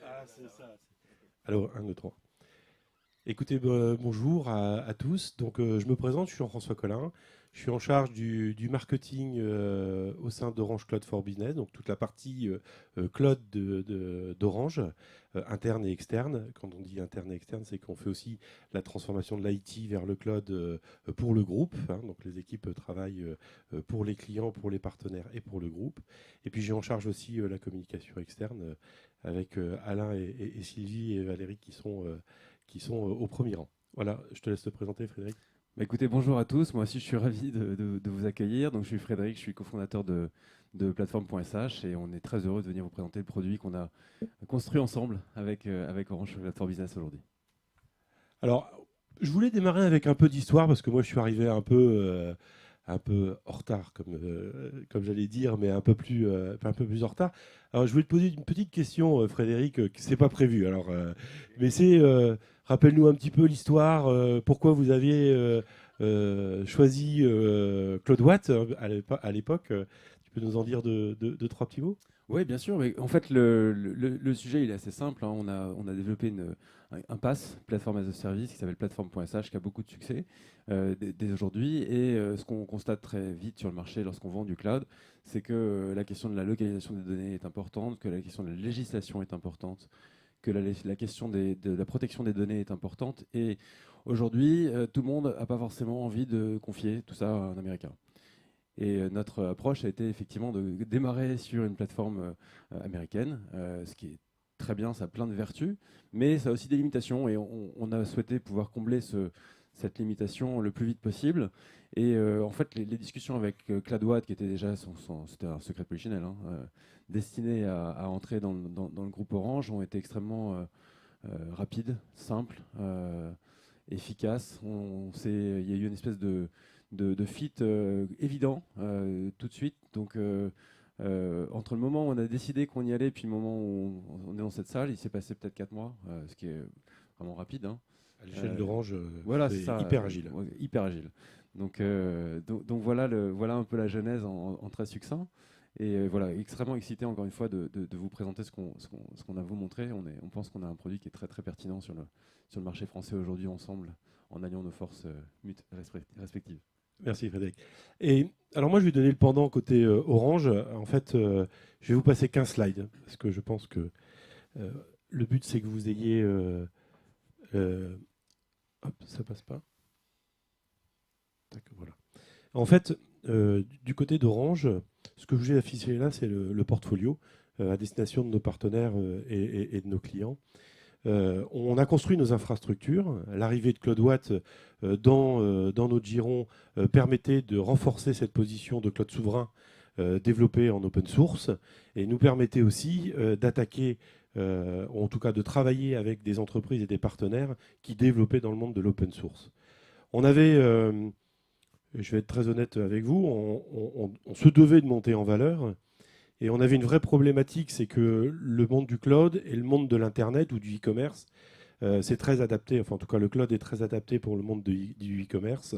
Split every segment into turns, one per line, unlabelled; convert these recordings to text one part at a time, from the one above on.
Ah, c'est ça. Alors, 1, 2, 3. Écoutez, bonjour à tous. Donc, je me présente, je suis Jean-François Collin. Je suis en charge du marketing au sein d'Orange Cloud for Business, donc toute la partie cloud d'Orange, interne et externe. Quand on dit interne et externe, c'est qu'on fait aussi la transformation de l'IT vers le cloud pour le groupe, hein. Donc, les équipes travaillent pour les clients, pour les partenaires et pour le groupe. Et puis, j'ai en charge aussi la communication externe avec Alain et Sylvie et Valérie qui sont au premier rang. Voilà, je te laisse te présenter, Frédéric.
Bah, écoutez, bonjour à tous. Moi aussi, je suis ravi de vous accueillir. Donc, je suis Frédéric, je suis cofondateur de plateforme.sh et on est très heureux de venir vous présenter le produit qu'on a construit ensemble avec Orange Platform Business aujourd'hui.
Alors, je voulais démarrer avec un peu d'histoire parce que moi, je suis arrivé un peu en retard, comme j'allais dire, mais un peu plus en retard. Alors, je voulais te poser une petite question, Frédéric, qui c'est pas prévu. Alors, mais rappelle-nous un petit peu l'histoire. Pourquoi vous aviez choisi Claude Watt à l'époque. Tu peux nous en dire deux, trois petits mots?
Oui, bien sûr. Mais en fait, le sujet, il est assez simple, hein. On a développé un PaaS, Platform as a Service, qui s'appelle plateforme.sh, qui a beaucoup de succès dès aujourd'hui. Et ce qu'on constate très vite sur le marché lorsqu'on vend du cloud, c'est que la question de la localisation des données est importante, que la question de la législation est importante, que la question de la protection des données est importante. Et aujourd'hui, tout le monde n'a pas forcément envie de confier tout ça à un Américain. Et notre approche a été effectivement de démarrer sur une plateforme américaine, ce qui est très bien, ça a plein de vertus, mais ça a aussi des limitations. Et on a souhaité pouvoir combler cette limitation le plus vite possible. Et en fait, les discussions avec CloudWatt, qui était déjà c'était un secret polichinelle, hein, destiné à entrer dans le groupe Orange, ont été extrêmement rapides, simples, efficaces. Il y a eu une espèce de fit évident tout de suite. Donc, entre le moment où on a décidé qu'on y allait et puis le moment où on est dans cette salle, il s'est passé peut-être 4 mois, ce qui est vraiment rapide, hein.
À l'échelle d'Orange,
Voilà, c'est
c'est
ça,
hyper agile.
ouais, hyper agile. Donc voilà, voilà un peu la genèse en très succinct. Et voilà, extrêmement excité encore une fois de vous présenter ce qu'on a vous montré. On pense qu'on a un produit qui est très très pertinent sur le marché français aujourd'hui ensemble, en alliant nos forces respectives.
Merci Frédéric. Et alors moi je vais donner le pendant côté Orange. En fait, je vais vous passer 15 slides parce que je pense que euh, le but c'est que vous ayez... euh, hop, ça passe pas. Tac, voilà. En fait, du côté d'Orange, ce que je vous ai affiché là, c'est le portfolio à destination de nos partenaires et de nos clients. On a construit nos infrastructures. L'arrivée de CloudWatt dans notre giron permettait de renforcer cette position de cloud souverain développé en open source et nous permettait aussi d'attaquer, ou en tout cas de travailler avec des entreprises et des partenaires qui développaient dans le monde de l'open source. On avait, je vais être très honnête avec vous, on se devait de monter en valeur. Et on avait une vraie problématique, c'est que le monde du cloud et le monde de l'Internet ou du e-commerce, c'est très adapté, enfin en tout cas le cloud est très adapté pour le monde du e-commerce.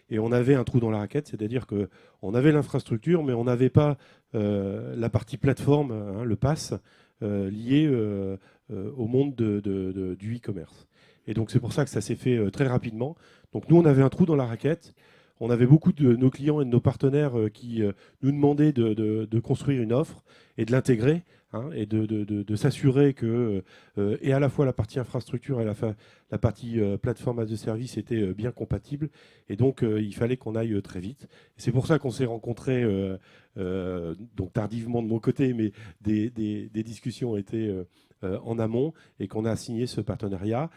Et on avait un trou dans la raquette, c'est-à-dire qu'on avait l'infrastructure, mais on n'avait pas la partie plateforme, hein, le PaaS, lié au monde du e-commerce. Et donc c'est pour ça que ça s'est fait très rapidement. Donc nous, on avait un trou dans la raquette. On avait beaucoup de nos clients et de nos partenaires qui nous demandaient de construire une offre et de l'intégrer, hein, et de s'assurer que et à la fois la partie infrastructure et la partie plateforme as a service étaient bien compatibles. Et donc il fallait qu'on aille très vite. Et c'est pour ça qu'on s'est rencontrés donc tardivement de mon côté, mais des discussions étaient en amont et qu'on a signé ce partenariat.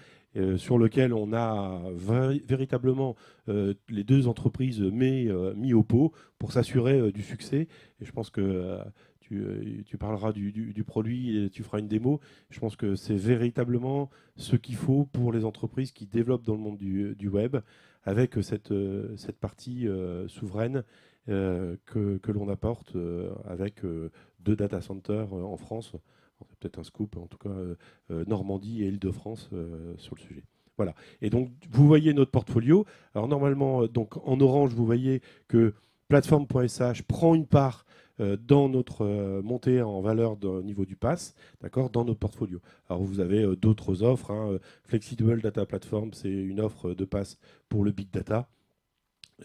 Sur lequel on a véritablement les deux entreprises mis au pot pour s'assurer du succès. Et je pense que tu parleras du produit et tu feras une démo. Je pense que c'est véritablement ce qu'il faut pour les entreprises qui développent dans le monde du web, avec cette partie souveraine que l'on apporte avec 2 data centers en France. C'est peut-être un scoop, en tout cas Normandie et Île-de-France sur le sujet. Voilà. Et donc, vous voyez notre portfolio. Alors, normalement, donc, en orange, vous voyez que Plateforme.sh prend une part dans notre montée en valeur au niveau du pass, d'accord, dans notre portfolio. Alors vous avez d'autres offres. Flexible Data Platform, c'est une offre de pass pour le big data.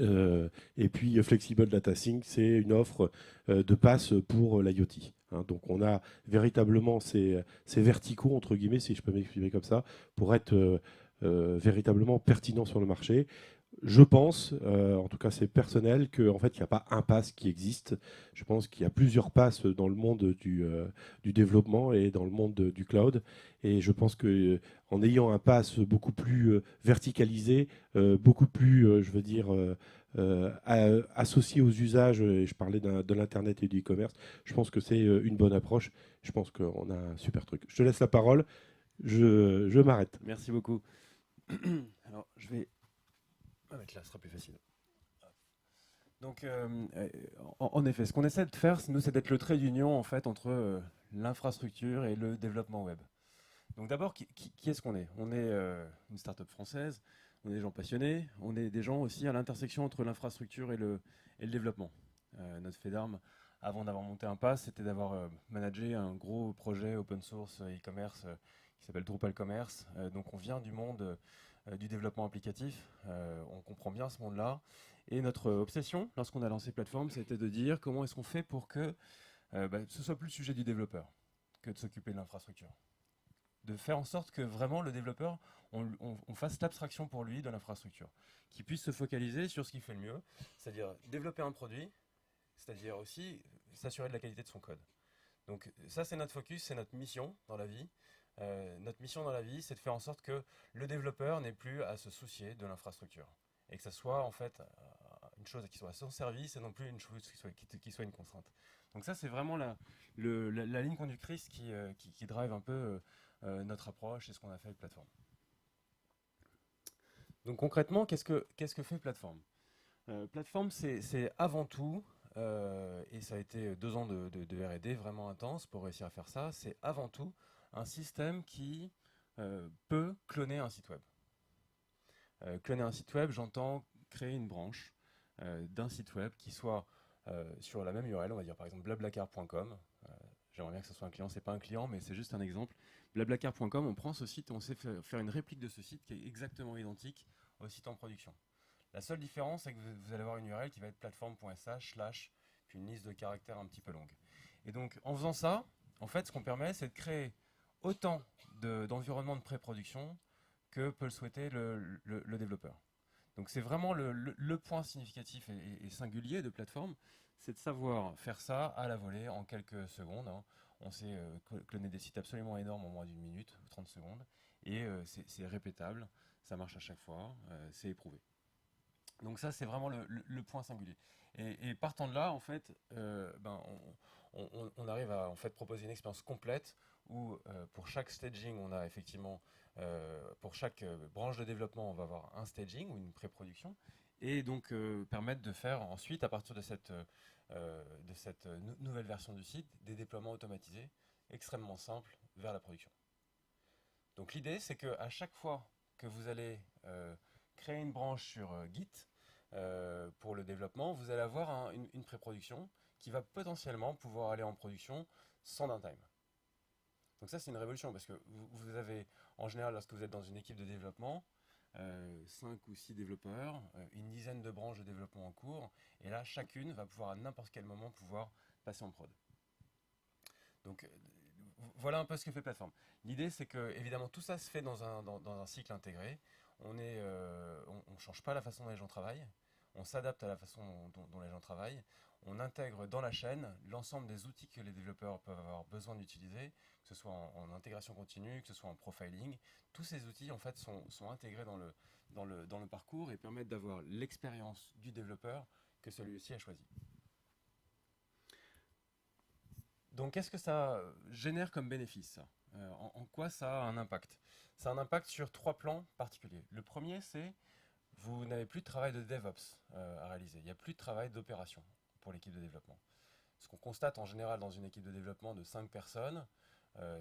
Et puis Flexible Data Sync, c'est une offre de pass pour l'IoT. Donc on a véritablement ces verticaux, entre guillemets, si je peux m'exprimer comme ça, pour être véritablement pertinent sur le marché. Je pense, en tout cas c'est personnel, qu'en fait il n'y a pas un pass qui existe. Je pense qu'il y a plusieurs passes dans le monde du développement et dans le monde du cloud. Et je pense que en ayant un pass beaucoup plus verticalisé, beaucoup plus, je veux dire, associé aux usages, et je parlais de l'Internet et du e-commerce, je pense que c'est une bonne approche. Je pense qu'on a un super truc. Je te laisse la parole, je m'arrête.
Merci beaucoup. Alors, je vais mettre là, ce sera plus facile. Donc, en effet, ce qu'on essaie de faire, nous, c'est d'être le trait d'union en fait entre l'infrastructure et le développement web. Donc d'abord, qui est-ce qu'on est? On est une start-up française, on est des gens passionnés, on est des gens aussi à l'intersection entre l'infrastructure et le développement. Notre fait d'armes, avant d'avoir monté un pass, c'était d'avoir managé un gros projet open source e-commerce qui s'appelle Drupal Commerce. Donc on vient du monde du développement applicatif, on comprend bien ce monde-là. Et notre obsession, lorsqu'on a lancé Plateforme, c'était de dire comment est-ce qu'on fait pour que ce soit plus le sujet du développeur que de s'occuper de l'infrastructure. De faire en sorte que vraiment le développeur, on fasse l'abstraction pour lui de l'infrastructure, qu'il puisse se focaliser sur ce qu'il fait le mieux, c'est-à-dire développer un produit, c'est-à-dire aussi s'assurer de la qualité de son code. Donc ça, c'est notre focus, c'est notre mission dans la vie. Notre mission dans la vie, c'est de faire en sorte que le développeur n'ait plus à se soucier de l'infrastructure et que ça soit en fait une chose qui soit à son service et non plus une chose qui soit une contrainte. Donc ça, c'est vraiment la ligne conductrice qui drive un peu notre approche et ce qu'on a fait avec Plateforme. Donc concrètement, qu'est-ce que fait Plateforme? Plateforme, c'est avant tout, et ça a été 2 ans de R&D vraiment intense pour réussir à faire ça, c'est avant tout un système qui peut cloner un site web. Cloner un site web, j'entends créer une branche d'un site web qui soit sur la même URL, on va dire par exemple blablacar.com. J'aimerais bien que ce soit un client, c'est pas un client, mais c'est juste un exemple. Blablacar.com, on prend ce site et on sait faire une réplique de ce site qui est exactement identique au site en production. La seule différence, c'est que vous allez avoir une URL qui va être plateforme.sh/ puis une liste de caractères un petit peu longue. Et donc, en faisant ça, en fait, ce qu'on permet, c'est de créer autant d'environnements de pré-production que peut le souhaiter le développeur. Donc, c'est vraiment le point significatif et singulier de Plateforme, c'est de savoir faire ça à la volée en quelques secondes. On sait cloner des sites absolument énormes en moins d'1 minute ou 30 secondes. Et c'est répétable, ça marche à chaque fois, c'est éprouvé. Donc ça, c'est vraiment le point singulier. Et partant de là, en fait, on arrive à en fait, proposer une expérience complète où pour chaque staging, on a effectivement, pour chaque branche de développement, on va avoir un staging ou une pré-production, et donc permettre de faire ensuite, à partir de cette nouvelle version du site, des déploiements automatisés extrêmement simples vers la production. Donc l'idée, c'est qu'à chaque fois que vous allez créer une branche sur Git pour le développement, vous allez avoir une pré-production qui va potentiellement pouvoir aller en production sans downtime. Donc ça, c'est une révolution parce que vous avez, en général, lorsque vous êtes dans une équipe de développement, 5 ou 6 développeurs, une dizaine de branches de développement en cours, et là, chacune va pouvoir à n'importe quel moment pouvoir passer en prod. Donc voilà un peu ce que fait Plateforme. L'idée, c'est que évidemment tout ça se fait dans un cycle intégré. On ne change pas la façon dont les gens travaillent. On s'adapte à la façon dont les gens travaillent. On intègre dans la chaîne l'ensemble des outils que les développeurs peuvent avoir besoin d'utiliser, que ce soit en intégration continue, que ce soit en profiling. Tous ces outils en fait sont intégrés dans le parcours et permettent d'avoir l'expérience du développeur que celui-ci a choisi. Donc, qu'est-ce que ça génère comme bénéfice? En quoi ça a un impact? Ça a un impact sur 3 plans particuliers. Le premier, c'est vous n'avez plus de travail de DevOps à réaliser. Il n'y a plus de travail d'opération pour l'équipe de développement. Ce qu'on constate en général dans une équipe de développement de 5 personnes,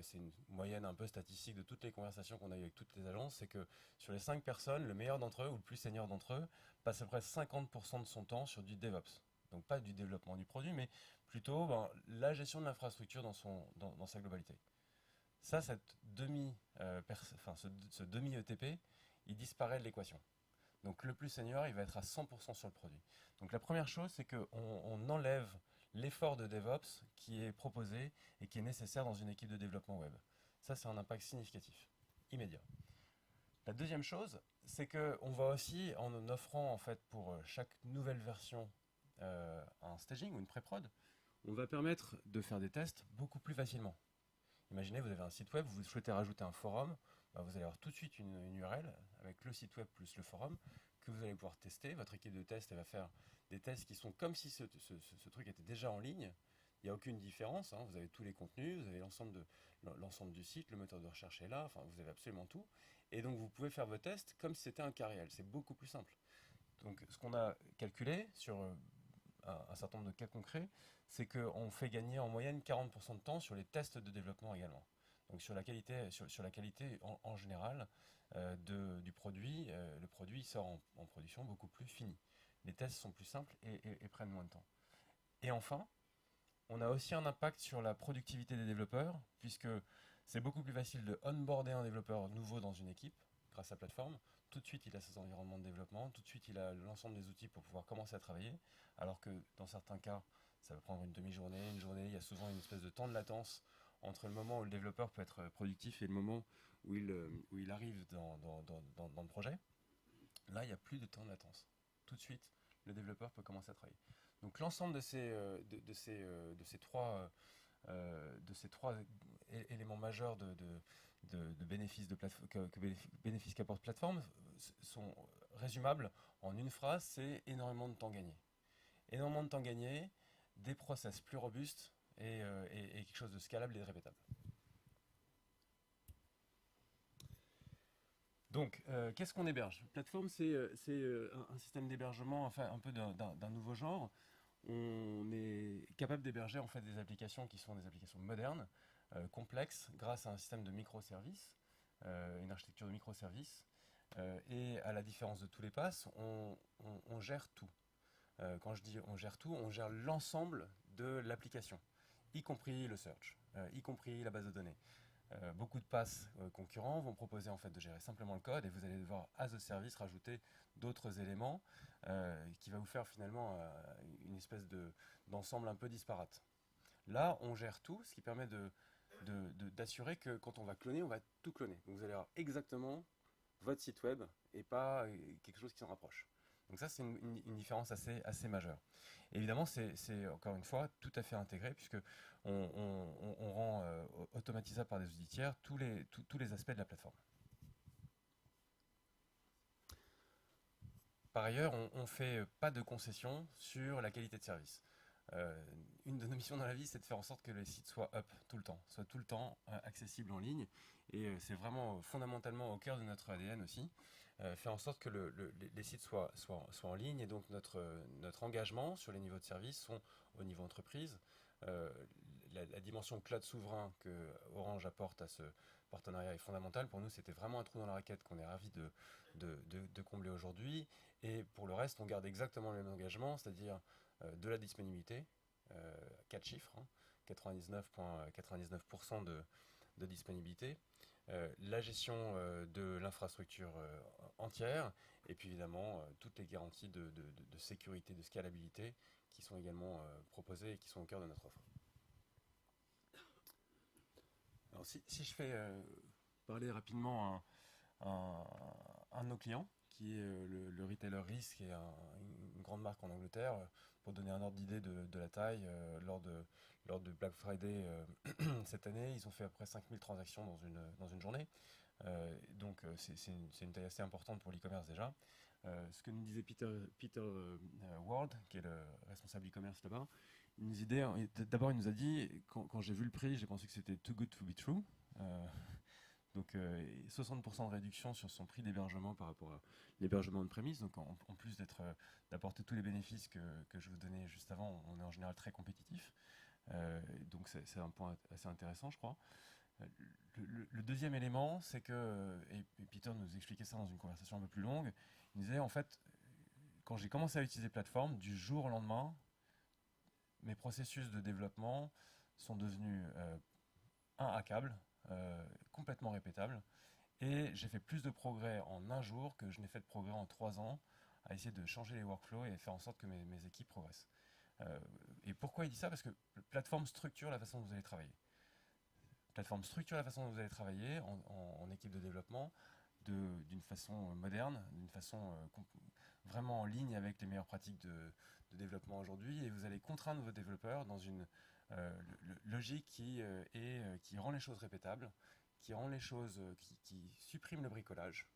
c'est une moyenne un peu statistique de toutes les conversations qu'on a eues avec toutes les agences, c'est que sur les 5 personnes, le meilleur d'entre eux ou le plus senior d'entre eux passe à peu près 50% de son temps sur du DevOps.
Donc pas du développement du produit, mais plutôt la gestion de l'infrastructure dans sa globalité. Ça, ce demi-ETP, il disparaît de l'équation. Donc le plus senior, il va être à 100% sur le produit. Donc la première chose, c'est qu'on enlève l'effort de DevOps qui est proposé et qui est nécessaire dans une équipe de développement web. Ça, c'est un impact significatif, immédiat. La deuxième chose, c'est qu'on va aussi, en offrant en fait pour chaque nouvelle version un staging ou une pré-prod, on va permettre de faire des tests beaucoup plus facilement. Imaginez, vous avez un site web, vous souhaitez rajouter un forum, vous allez avoir tout de suite une URL avec le site web plus le forum que vous allez pouvoir tester. Votre équipe de test elle va faire des tests qui sont comme si ce truc était déjà en ligne. Il n'y a aucune différence, hein. Vous avez tous les contenus, vous avez l'ensemble du site, le moteur de recherche est là, enfin, vous avez absolument tout. Et donc vous pouvez faire vos tests comme si c'était un cas réel. C'est beaucoup plus simple. Donc ce qu'on a calculé sur un certain nombre de cas concrets, c'est qu'on fait gagner en moyenne 40% de temps sur les tests de développement également. Donc sur la qualité, sur la qualité en général du produit, le produit sort en production beaucoup plus fini. Les tests sont plus simples et prennent moins de temps. Et enfin, on a aussi un impact sur la productivité des développeurs, puisque c'est beaucoup plus facile de onboarder un développeur nouveau dans une équipe grâce à la plateforme. Tout de suite, il a ses environnements de développement, tout de suite, il a l'ensemble des outils pour pouvoir commencer à travailler, alors que dans certains cas, ça va prendre une demi-journée, une journée, il y a souvent une espèce de temps de latence entre le moment où le développeur peut être productif et le moment où il arrive dans le projet. Là, il n'y a plus de temps de latence. Tout de suite, le développeur peut commencer à travailler. Donc l'ensemble de ces trois éléments majeurs de bénéfices bénéfices qu'apporte plateforme sont résumables en une phrase, c'est énormément de temps gagné. Énormément de temps gagné, des process plus robustes et quelque chose de scalable et de répétable. Donc, qu'est-ce qu'on héberge? Plateforme, c'est un système d'hébergement, enfin un peu d'un nouveau genre. On est capable d'héberger en fait des applications qui sont des applications modernes, complexes, grâce à un système de microservices, une architecture de microservices. Et à la différence de tous les passes, on gère tout. Quand je dis on gère tout, on gère l'ensemble de l'application, y compris le search, y compris la base de données. Beaucoup de passes concurrents vont proposer en fait de gérer simplement le code et vous allez devoir as a service rajouter d'autres éléments qui va vous faire finalement une espèce d'ensemble un peu disparate. Là, on gère tout, ce qui permet d'assurer que quand on va cloner, on va tout cloner. Donc vous allez avoir exactement votre site web et pas quelque chose qui s'en rapproche. Donc ça, c'est une différence assez majeure. Et évidemment, c'est encore une fois tout à fait intégré puisque on rend automatisable par des outils tiers tous les aspects de la plateforme. Par ailleurs, on ne fait pas de concessions sur la qualité de service. Une de nos missions dans la vie, c'est de faire en sorte que les sites soient up tout le temps, soient tout le temps accessibles en ligne. Et c'est vraiment fondamentalement au cœur de notre ADN aussi, faire en sorte que les sites soient en ligne. Et donc notre engagement sur les niveaux de service sont au niveau entreprise. La dimension cloud souverain que Orange apporte à ce partenariat est fondamentale. Pour nous, c'était vraiment un trou dans la raquette qu'on est ravis de combler aujourd'hui. Et pour le reste, on garde exactement le même engagement, c'est-à-dire de la disponibilité, 4 chiffres, hein, 99,99% de disponibilité, la gestion de l'infrastructure entière, et puis évidemment toutes les garanties de sécurité, de scalabilité qui sont également proposées et qui sont au cœur de notre offre. Alors si je fais parler rapidement un de nos clients, qui est le retailer Risk, qui est une grande marque en Angleterre. Pour donner un ordre d'idée de la taille, lors de Black Friday cette année, ils ont fait à peu près 5000 transactions dans une journée. Donc c'est une taille assez importante pour l'e-commerce déjà. Ce que nous disait Peter Ward, qui est le responsable e-commerce là-bas, d'abord il nous a dit, quand j'ai vu le prix, j'ai pensé que c'était too good to be true. Donc 60% de réduction sur son prix d'hébergement par rapport à l'hébergement de prémisse. Donc en plus d'apporter tous les bénéfices que je vous donnais juste avant, on est en général très compétitif. Donc c'est un point assez intéressant, je crois. Le deuxième élément, c'est que, et Peter nous expliquait ça dans une conversation un peu plus longue, il nous disait en fait, quand j'ai commencé à utiliser plateforme, du jour au lendemain, mes processus de développement sont devenus hackables, complètement répétables, et j'ai fait plus de progrès en un jour que je n'ai fait de progrès en 3 ans à essayer de changer les workflows et faire en sorte que mes équipes progressent. Et pourquoi il dit ça? Parce que plateforme structure la façon dont vous allez travailler. Plateforme structure la façon dont vous allez travailler en équipe de développement d'une façon moderne, d'une façon vraiment en ligne avec les meilleures pratiques de développement aujourd'hui, et vous allez contraindre vos développeurs dans une logique qui rend les choses répétables, qui rend les choses, qui supprime le bricolage,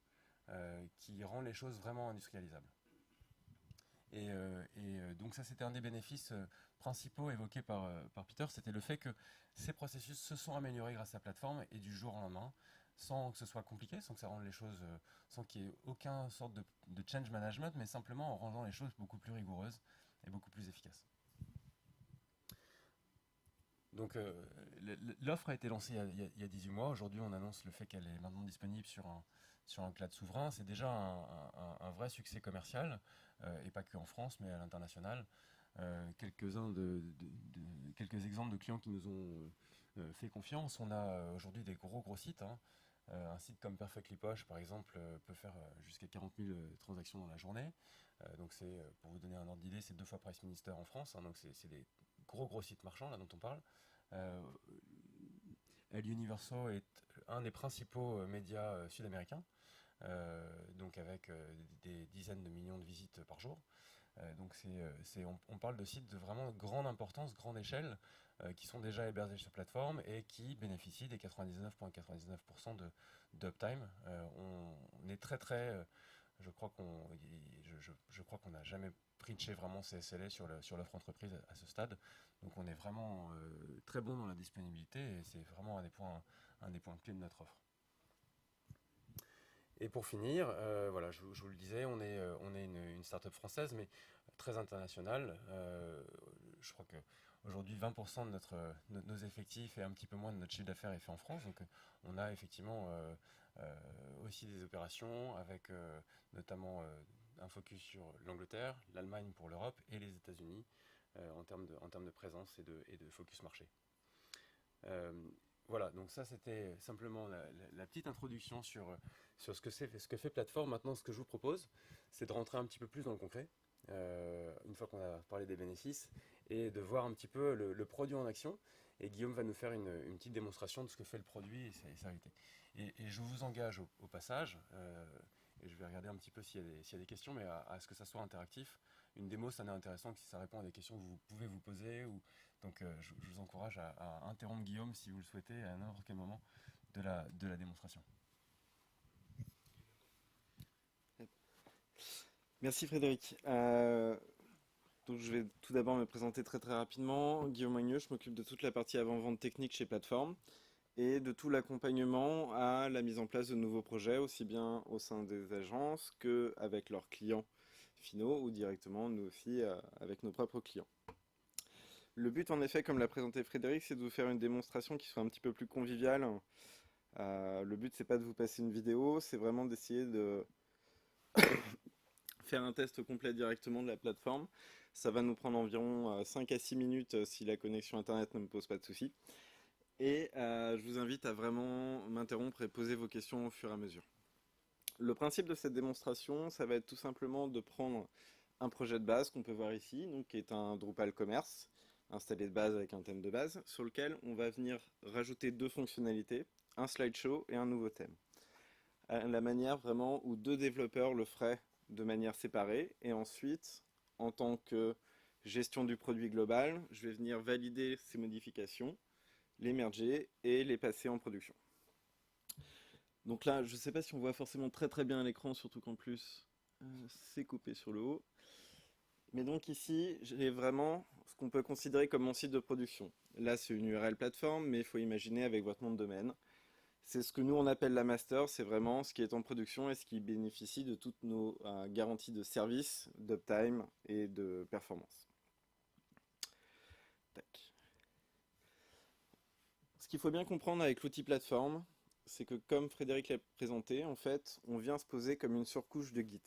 qui rend les choses vraiment industrialisables. Donc ça, c'était un des bénéfices principaux évoqués par Peter, c'était le fait que ces processus se sont améliorés grâce à la plateforme et du jour au lendemain, sans que ce soit compliqué, sans que ça rende les choses, sans qu'il y ait aucun sorte de change management, mais simplement en rendant les choses beaucoup plus rigoureuses et beaucoup plus efficaces. Donc l'offre a été lancée il y a 18 mois. Aujourd'hui, on annonce le fait qu'elle est maintenant disponible sur un cloud souverain. C'est déjà un vrai succès commercial, et pas que en France, mais à l'international. Quelques exemples de clients qui nous ont fait confiance. On a aujourd'hui des gros sites. Un site comme Perfectly Posh, par exemple, peut faire jusqu'à 40 000 transactions dans la journée. Donc c'est, pour vous donner un ordre d'idée, c'est 2 fois Price Minister en France. Donc c'est des gros sites marchands là dont on parle. El Universo est un des principaux médias sud-américains, donc avec des dizaines de millions de visites par jour. Donc on parle de sites de vraiment grande importance, grande échelle, qui sont déjà hébergés sur plateforme et qui bénéficient des 99,99% d'uptime. On est très je crois qu'on n'a jamais preaché vraiment ces SLA sur l'offre entreprise à ce stade. Donc on est vraiment très bon dans la disponibilité et c'est vraiment un des points clés de notre offre. Et pour finir, voilà, je vous le disais, on est une start-up française, mais très internationale. Je crois qu'aujourd'hui, 20% de nos effectifs et un petit peu moins de notre chiffre d'affaires est fait en France. Donc on a effectivement aussi des opérations avec notamment un focus sur l'Angleterre, l'Allemagne pour l'Europe et les États-Unis en termes de présence et de focus marché. Voilà, donc ça c'était simplement la petite introduction sur ce que fait Plateforme. Maintenant, ce que je vous propose, c'est de rentrer un petit peu plus dans le concret, une fois qu'on a parlé des bénéfices, et de voir un petit peu le produit en action. Et Guillaume va nous faire une petite démonstration de ce que fait le produit et sa réalité. Et je vous engage au passage, et je vais regarder un petit peu s'il y a des questions, mais à ce que ça soit interactif. Une démo, ça n'est intéressant que si ça répond à des questions que vous pouvez vous poser. Donc je vous encourage à interrompre Guillaume si vous le souhaitez à n'importe quel moment de la démonstration.
Merci Frédéric. Donc je vais tout d'abord me présenter très rapidement. Guillaume Magneux, je m'occupe de toute la partie avant-vente technique chez Plateforme et de tout l'accompagnement à la mise en place de nouveaux projets, aussi bien au sein des agences qu'avec leurs clients finaux ou directement nous aussi avec nos propres clients. Le but en effet, comme l'a présenté Frédéric, c'est de vous faire une démonstration qui soit un petit peu plus conviviale. Le but c'est pas de vous passer une vidéo, c'est vraiment d'essayer de faire un test complet directement de la plateforme. Ça va nous prendre environ 5 à 6 minutes si la connexion internet ne me pose pas de soucis. Et je vous invite à vraiment m'interrompre et poser vos questions au fur et à mesure. Le principe de cette démonstration, ça va être tout simplement de prendre un projet de base qu'on peut voir ici, donc qui est un Drupal Commerce, installé de base avec un thème de base, sur lequel on va venir rajouter 2 fonctionnalités, un slideshow et un nouveau thème. À la manière vraiment où 2 développeurs le feraient de manière séparée, et ensuite, en tant que gestion du produit global, je vais venir valider ces modifications, les merger et les passer en production. Donc là, je ne sais pas si on voit forcément très bien à l'écran, surtout qu'en plus, c'est coupé sur le haut. Mais donc ici, j'ai vraiment ce qu'on peut considérer comme mon site de production. Là, c'est une URL plateforme, mais il faut imaginer avec votre nom de domaine. C'est ce que nous, on appelle la master, c'est vraiment ce qui est en production et ce qui bénéficie de toutes nos garanties de service, d'uptime et de performance. Tac. Ce qu'il faut bien comprendre avec l'outil plateforme, c'est que comme Frédéric l'a présenté, en fait, on vient se poser comme une surcouche de Git.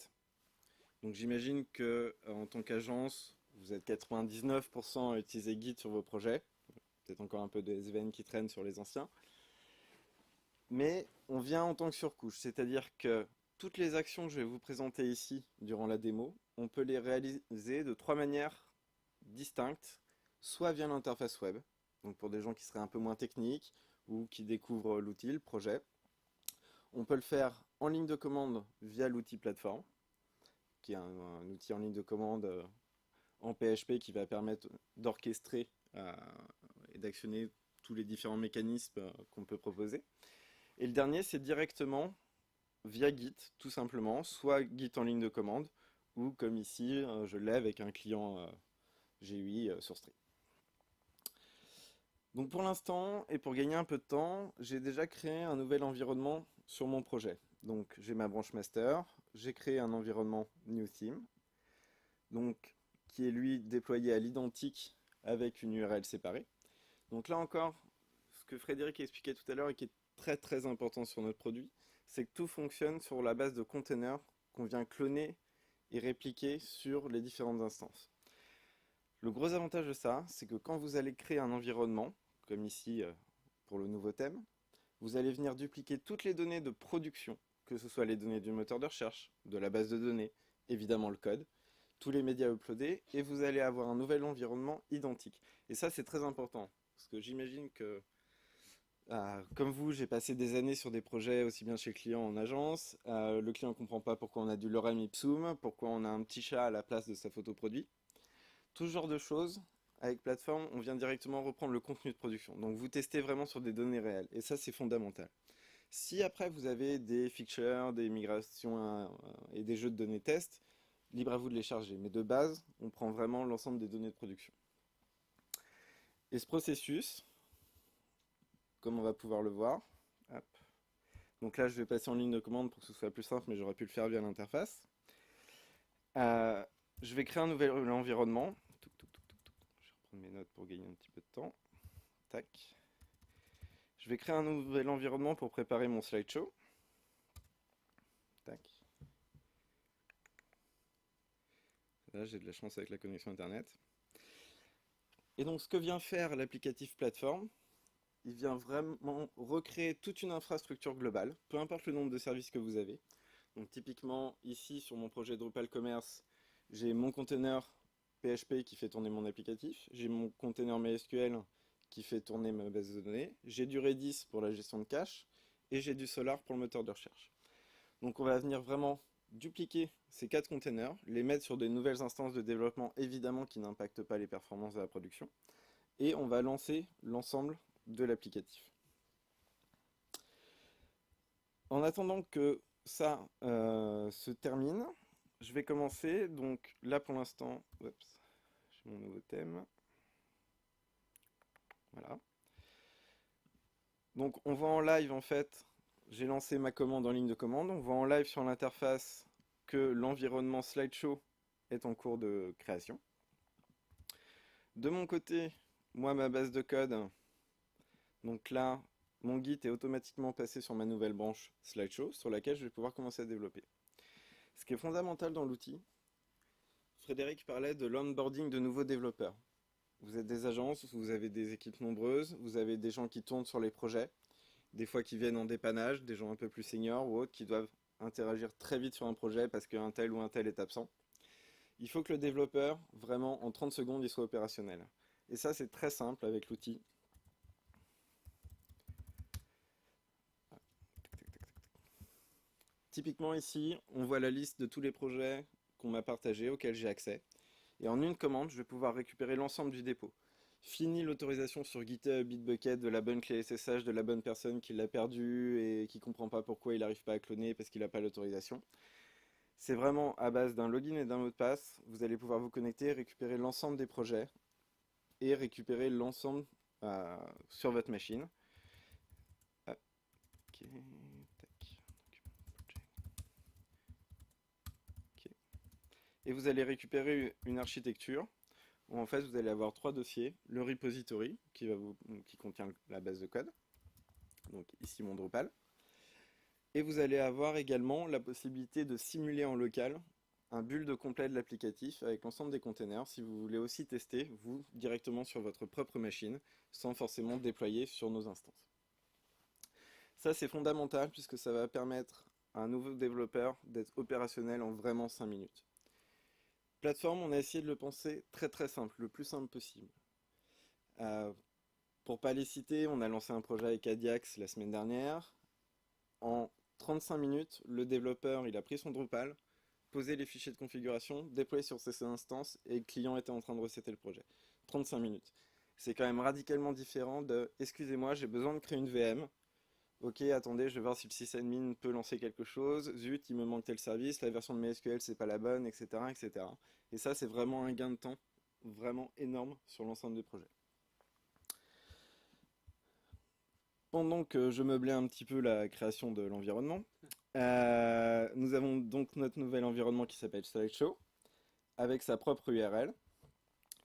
Donc j'imagine que en tant qu'agence, vous êtes 99% à utiliser Git sur vos projets. Peut-être encore un peu de SVN qui traîne sur les anciens. Mais on vient en tant que surcouche, c'est-à-dire que toutes les actions que je vais vous présenter ici durant la démo, on peut les réaliser de 3 manières distinctes, soit via l'interface web, donc pour des gens qui seraient un peu moins techniques ou qui découvrent l'outil, le projet. On peut le faire en ligne de commande via l'outil plateforme, qui est un outil en ligne de commande en PHP qui va permettre d'orchestrer et d'actionner tous les différents mécanismes qu'on peut proposer. Et le dernier, c'est directement via Git, tout simplement, soit Git en ligne de commande, ou comme ici, je l'ai avec un client GUI sur Stream. Donc pour l'instant, et pour gagner un peu de temps, j'ai déjà créé un nouvel environnement sur mon projet. Donc j'ai ma branche master, j'ai créé un environnement new theme, donc qui est lui déployé à l'identique avec une URL séparée. Donc là encore, ce que Frédéric expliquait tout à l'heure et qui est très très important sur notre produit, c'est que tout fonctionne sur la base de containers qu'on vient cloner et répliquer sur les différentes instances. Le gros avantage de ça, c'est que quand vous allez créer un environnement, comme ici pour le nouveau thème, vous allez venir dupliquer toutes les données de production, que ce soit les données du moteur de recherche, de la base de données, évidemment le code, tous les médias uploadés, et vous allez avoir un nouvel environnement identique. Et ça, c'est très important, parce que j'imagine que, comme vous, j'ai passé des années sur des projets aussi bien chez le client en agence. Le client ne comprend pas pourquoi on a du lorem ipsum, pourquoi on a un petit chat à la place de sa photo produit. Tout ce genre de choses, avec plateforme, on vient directement reprendre le contenu de production. Donc vous testez vraiment sur des données réelles, et ça c'est fondamental. Si après vous avez des features, des migrations et des jeux de données test, libre à vous de les charger. Mais de base, on prend vraiment l'ensemble des données de production. Et ce processus, comme on va pouvoir le voir, hop. Donc là je vais passer en ligne de commande pour que ce soit plus simple, mais j'aurais pu le faire via l'interface. Je vais créer un nouvel environnement. Je vais reprendre mes notes pour gagner un petit peu de temps. Tac. Je vais créer un nouvel environnement pour préparer mon slideshow. Tac. Là, j'ai de la chance avec la connexion Internet. Et donc, ce que vient faire l'applicatif plateforme, il vient vraiment recréer toute une infrastructure globale, peu importe le nombre de services que vous avez. Donc, typiquement, ici, sur mon projet Drupal Commerce, j'ai mon container PHP qui fait tourner mon applicatif, j'ai mon container MySQL qui fait tourner ma base de données, j'ai du Redis pour la gestion de cache, et j'ai du Solar pour le moteur de recherche. Donc on va venir vraiment dupliquer ces 4 containers, les mettre sur des nouvelles instances de développement évidemment qui n'impactent pas les performances de la production, et on va lancer l'ensemble de l'applicatif. En attendant que ça se termine, je vais commencer, donc là pour l'instant, j'ai mon nouveau thème. Voilà. Donc on voit en live en fait, j'ai lancé ma commande en ligne de commande, on voit en live sur l'interface que l'environnement slideshow est en cours de création. De mon côté, moi ma base de code, donc là mon Git est automatiquement passé sur ma nouvelle branche slideshow sur laquelle je vais pouvoir commencer à développer. Ce qui est fondamental dans l'outil, Frédéric parlait de l'onboarding de nouveaux développeurs. Vous êtes des agences, vous avez des équipes nombreuses, vous avez des gens qui tournent sur les projets, des fois qui viennent en dépannage, des gens un peu plus seniors ou autres qui doivent interagir très vite sur un projet parce qu'un tel ou un tel est absent. Il faut que le développeur, vraiment, en 30 secondes, il soit opérationnel. Et ça, c'est très simple avec l'outil. Typiquement ici, on voit la liste de tous les projets qu'on m'a partagés, auxquels j'ai accès. Et en une commande, je vais pouvoir récupérer l'ensemble du dépôt. Fini l'autorisation sur GitHub, Bitbucket de la bonne clé SSH de la bonne personne qui l'a perdu et qui ne comprend pas pourquoi il n'arrive pas à cloner parce qu'il n'a pas l'autorisation. C'est vraiment à base d'un login et d'un mot de passe. Vous allez pouvoir vous connecter, récupérer l'ensemble des projets et récupérer l'ensemble sur votre machine. Ah, ok. Et vous allez récupérer une architecture où en fait vous allez avoir 3 dossiers. Le repository qui contient la base de code, donc ici mon Drupal. Et vous allez avoir également la possibilité de simuler en local un build complet de l'applicatif avec l'ensemble des containers si vous voulez aussi tester, vous, directement sur votre propre machine, sans forcément déployer sur nos instances. Ça, c'est fondamental puisque ça va permettre à un nouveau développeur d'être opérationnel en vraiment 5 minutes. Plateforme, on a essayé de le penser très simple, le plus simple possible. Pour pas les citer, on a lancé un projet avec Adiax la semaine dernière. En 35 minutes, le développeur il a pris son Drupal, posé les fichiers de configuration, déployé sur ses instances et le client était en train de resetter le projet. 35 minutes. C'est quand même radicalement différent de « excusez-moi, j'ai besoin de créer une VM. Ok, attendez, je vais voir si le sysadmin peut lancer quelque chose. Zut, il me manque tel service, la version de MySQL c'est pas la bonne, etc. etc. » Et ça, c'est vraiment un gain de temps vraiment énorme sur l'ensemble des projets. Pendant que je meublais un petit peu la création de l'environnement, nous avons donc notre nouvel environnement qui s'appelle Slideshow, avec sa propre URL,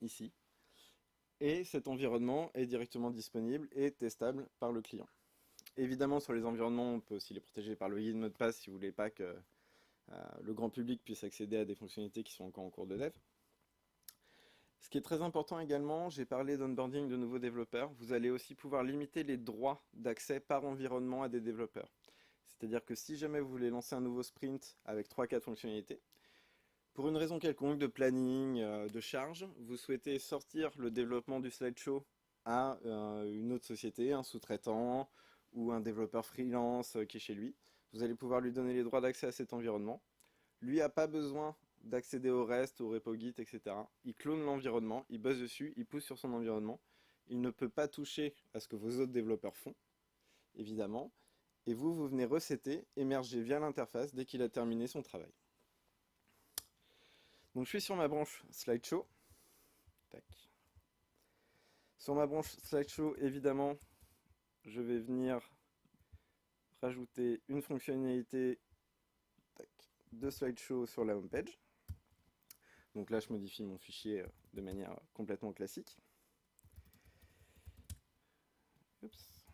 ici. Et cet environnement est directement disponible et testable par le client. Évidemment, sur les environnements, on peut aussi les protéger par le guide mot de passe si vous voulez pas que le grand public puisse accéder à des fonctionnalités qui sont encore en cours de dev. Ce qui est très important également, j'ai parlé d'onboarding de nouveaux développeurs, vous allez aussi pouvoir limiter les droits d'accès par environnement à des développeurs. C'est-à-dire que si jamais vous voulez lancer un nouveau sprint avec 3-4 fonctionnalités, pour une raison quelconque de planning, de charge, vous souhaitez sortir le développement du slideshow à une autre société, un sous-traitant ou un développeur freelance qui est chez lui, vous allez pouvoir lui donner les droits d'accès à cet environnement. Lui n'a pas besoin d'accéder au reste, au repo Git, etc. Il clone l'environnement, il bosse dessus, il pousse sur son environnement. Il ne peut pas toucher à ce que vos autres développeurs font, évidemment. Et vous venez resetter, émerger via l'interface dès qu'il a terminé son travail. Donc je suis sur ma branche Slideshow. Tac. Sur ma branche Slideshow, évidemment, je vais venir rajouter une fonctionnalité de Slideshow sur la homepage. Donc là, je modifie mon fichier de manière complètement classique. Oups.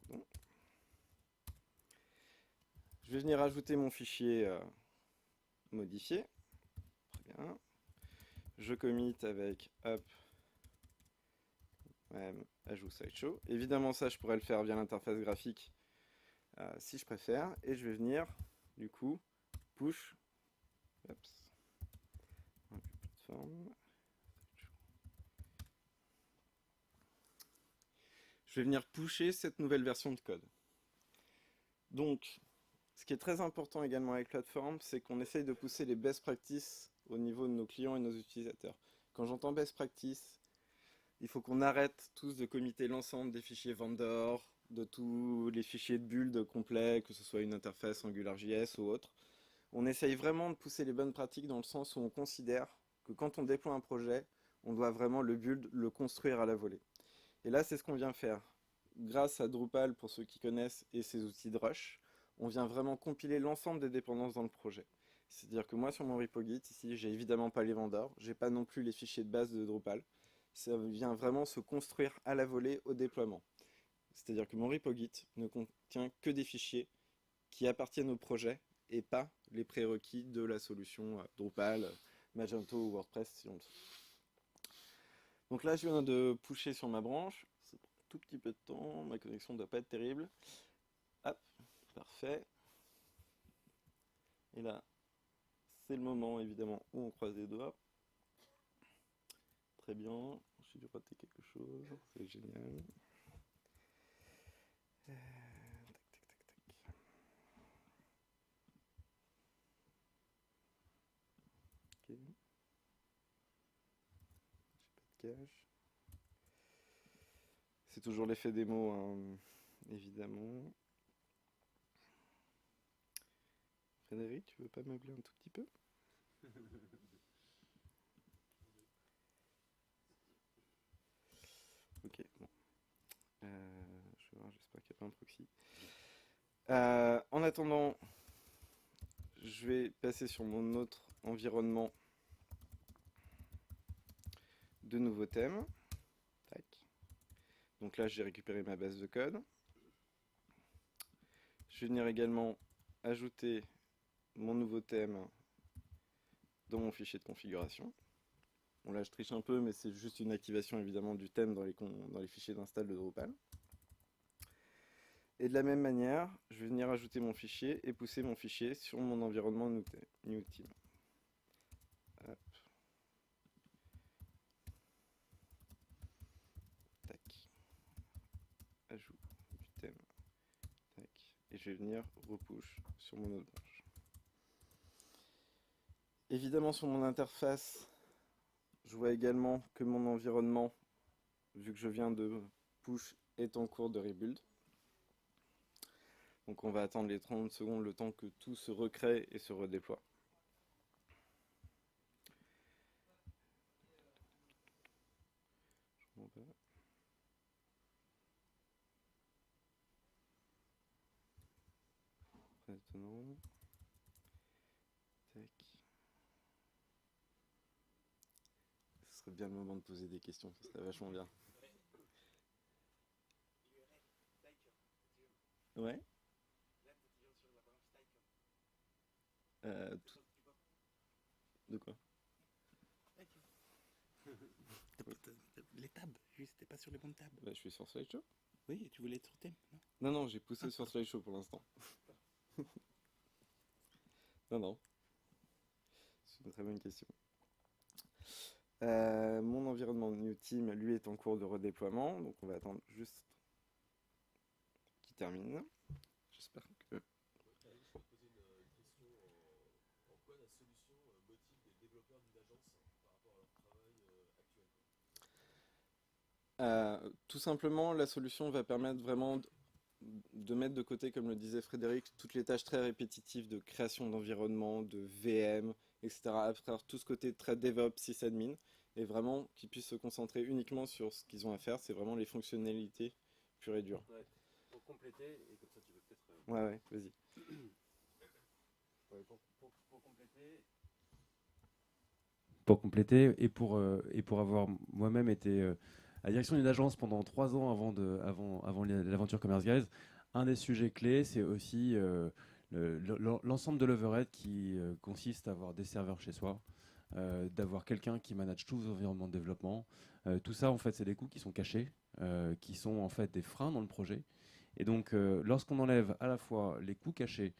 Pardon. Je vais venir ajouter mon fichier modifié. Très bien. Je commit avec up ajout slideshow. Évidemment, ça, je pourrais le faire via l'interface graphique si je préfère. Et je vais venir, du coup, push. Oups. Je vais venir pusher cette nouvelle version de code. Donc, ce qui est très important également avec Platform, c'est qu'on essaye de pousser les best practices au niveau de nos clients et nos utilisateurs. Quand j'entends best practice, il faut qu'on arrête tous de committer l'ensemble des fichiers vendor, de tous les fichiers de build complets, que ce soit une interface AngularJS ou autre. On essaye vraiment de pousser les bonnes pratiques dans le sens où on considère que quand on déploie un projet, on doit vraiment le build, le construire à la volée. Et là, c'est ce qu'on vient faire. Grâce à Drupal, pour ceux qui connaissent, et ses outils de rush, on vient vraiment compiler l'ensemble des dépendances dans le projet. C'est-à-dire que moi, sur mon repo Git, ici, j'ai évidemment pas les vendors, j'ai pas non plus les fichiers de base de Drupal. Ça vient vraiment se construire à la volée au déploiement. C'est-à-dire que mon repo Git ne contient que des fichiers qui appartiennent au projet et pas les prérequis de la solution Drupal, Magento ou WordPress si on le souhaite. Donc là, je viens de pusher sur ma branche. Ça prend un tout petit peu de temps. Ma connexion ne doit pas être terrible. Hop, parfait. Et là, c'est le moment évidemment où on croise les doigts. Très bien. J'ai dû rater quelque chose. C'est génial. Tac, tac, tac, tac. Ok. J'ai pas de cache. C'est toujours l'effet démo, hein, évidemment. Frédéric, tu veux pas meubler un tout petit peu? Ok, bon. Je vais voir, j'espère qu'il n'y a pas un proxy. En attendant, je vais passer sur mon autre environnement de nouveaux thèmes. Tac. Donc là, j'ai récupéré ma base de code. Je vais venir également ajouter mon nouveau thème dans mon fichier de configuration. Bon là je triche un peu, mais c'est juste une activation évidemment du thème dans les fichiers d'install de Drupal. Et de la même manière, je vais venir ajouter mon fichier et pousser mon fichier sur mon environnement new theme. Hop. Tac. Ajout du thème. Tac. Et je vais venir repush sur mon autre branche. Évidemment sur mon interface, je vois également que mon environnement, vu que je viens de push, est en cours de rebuild. Donc on va attendre les 30 secondes, le temps que tout se recrée et se redéploie. Maintenant, tac. Ce serait bien le moment de poser des questions, ce serait vachement bien. Ouais. De quoi?
Les tables, juste, t'es pas sur les bonnes tables.
Bah, je suis sur Slideshow.
Oui, tu voulais être sur thème, non?
Non, j'ai poussé sur Slideshow pour l'instant. Non. C'est une très bonne question. Mon environnement New Team, lui, est en cours de redéploiement, donc on va attendre juste qu'il termine. J'espère que... Tout simplement, la solution va permettre vraiment de mettre de côté, comme le disait Frédéric, toutes les tâches très répétitives de création d'environnement, de VM, etc. Après tout ce côté très DevOps, sysadmin, et vraiment qu'ils puissent se concentrer uniquement sur ce qu'ils ont à faire, c'est vraiment les fonctionnalités pures et dures.
Ouais. Pour compléter, et comme ça tu veux peut-être...
Ouais, vas-y.
Pour compléter et pour avoir moi-même été à la direction d'une agence pendant 3 ans avant l'aventure Commerce Guys, un des sujets clés, c'est aussi l'ensemble de l'overhead qui consiste à avoir des serveurs chez soi, d'avoir quelqu'un qui manage tous vos environnements de développement. Tout ça, en fait, c'est des coûts qui sont cachés, qui sont en fait des freins dans le projet. Et donc, lorsqu'on enlève à la fois les coûts cachés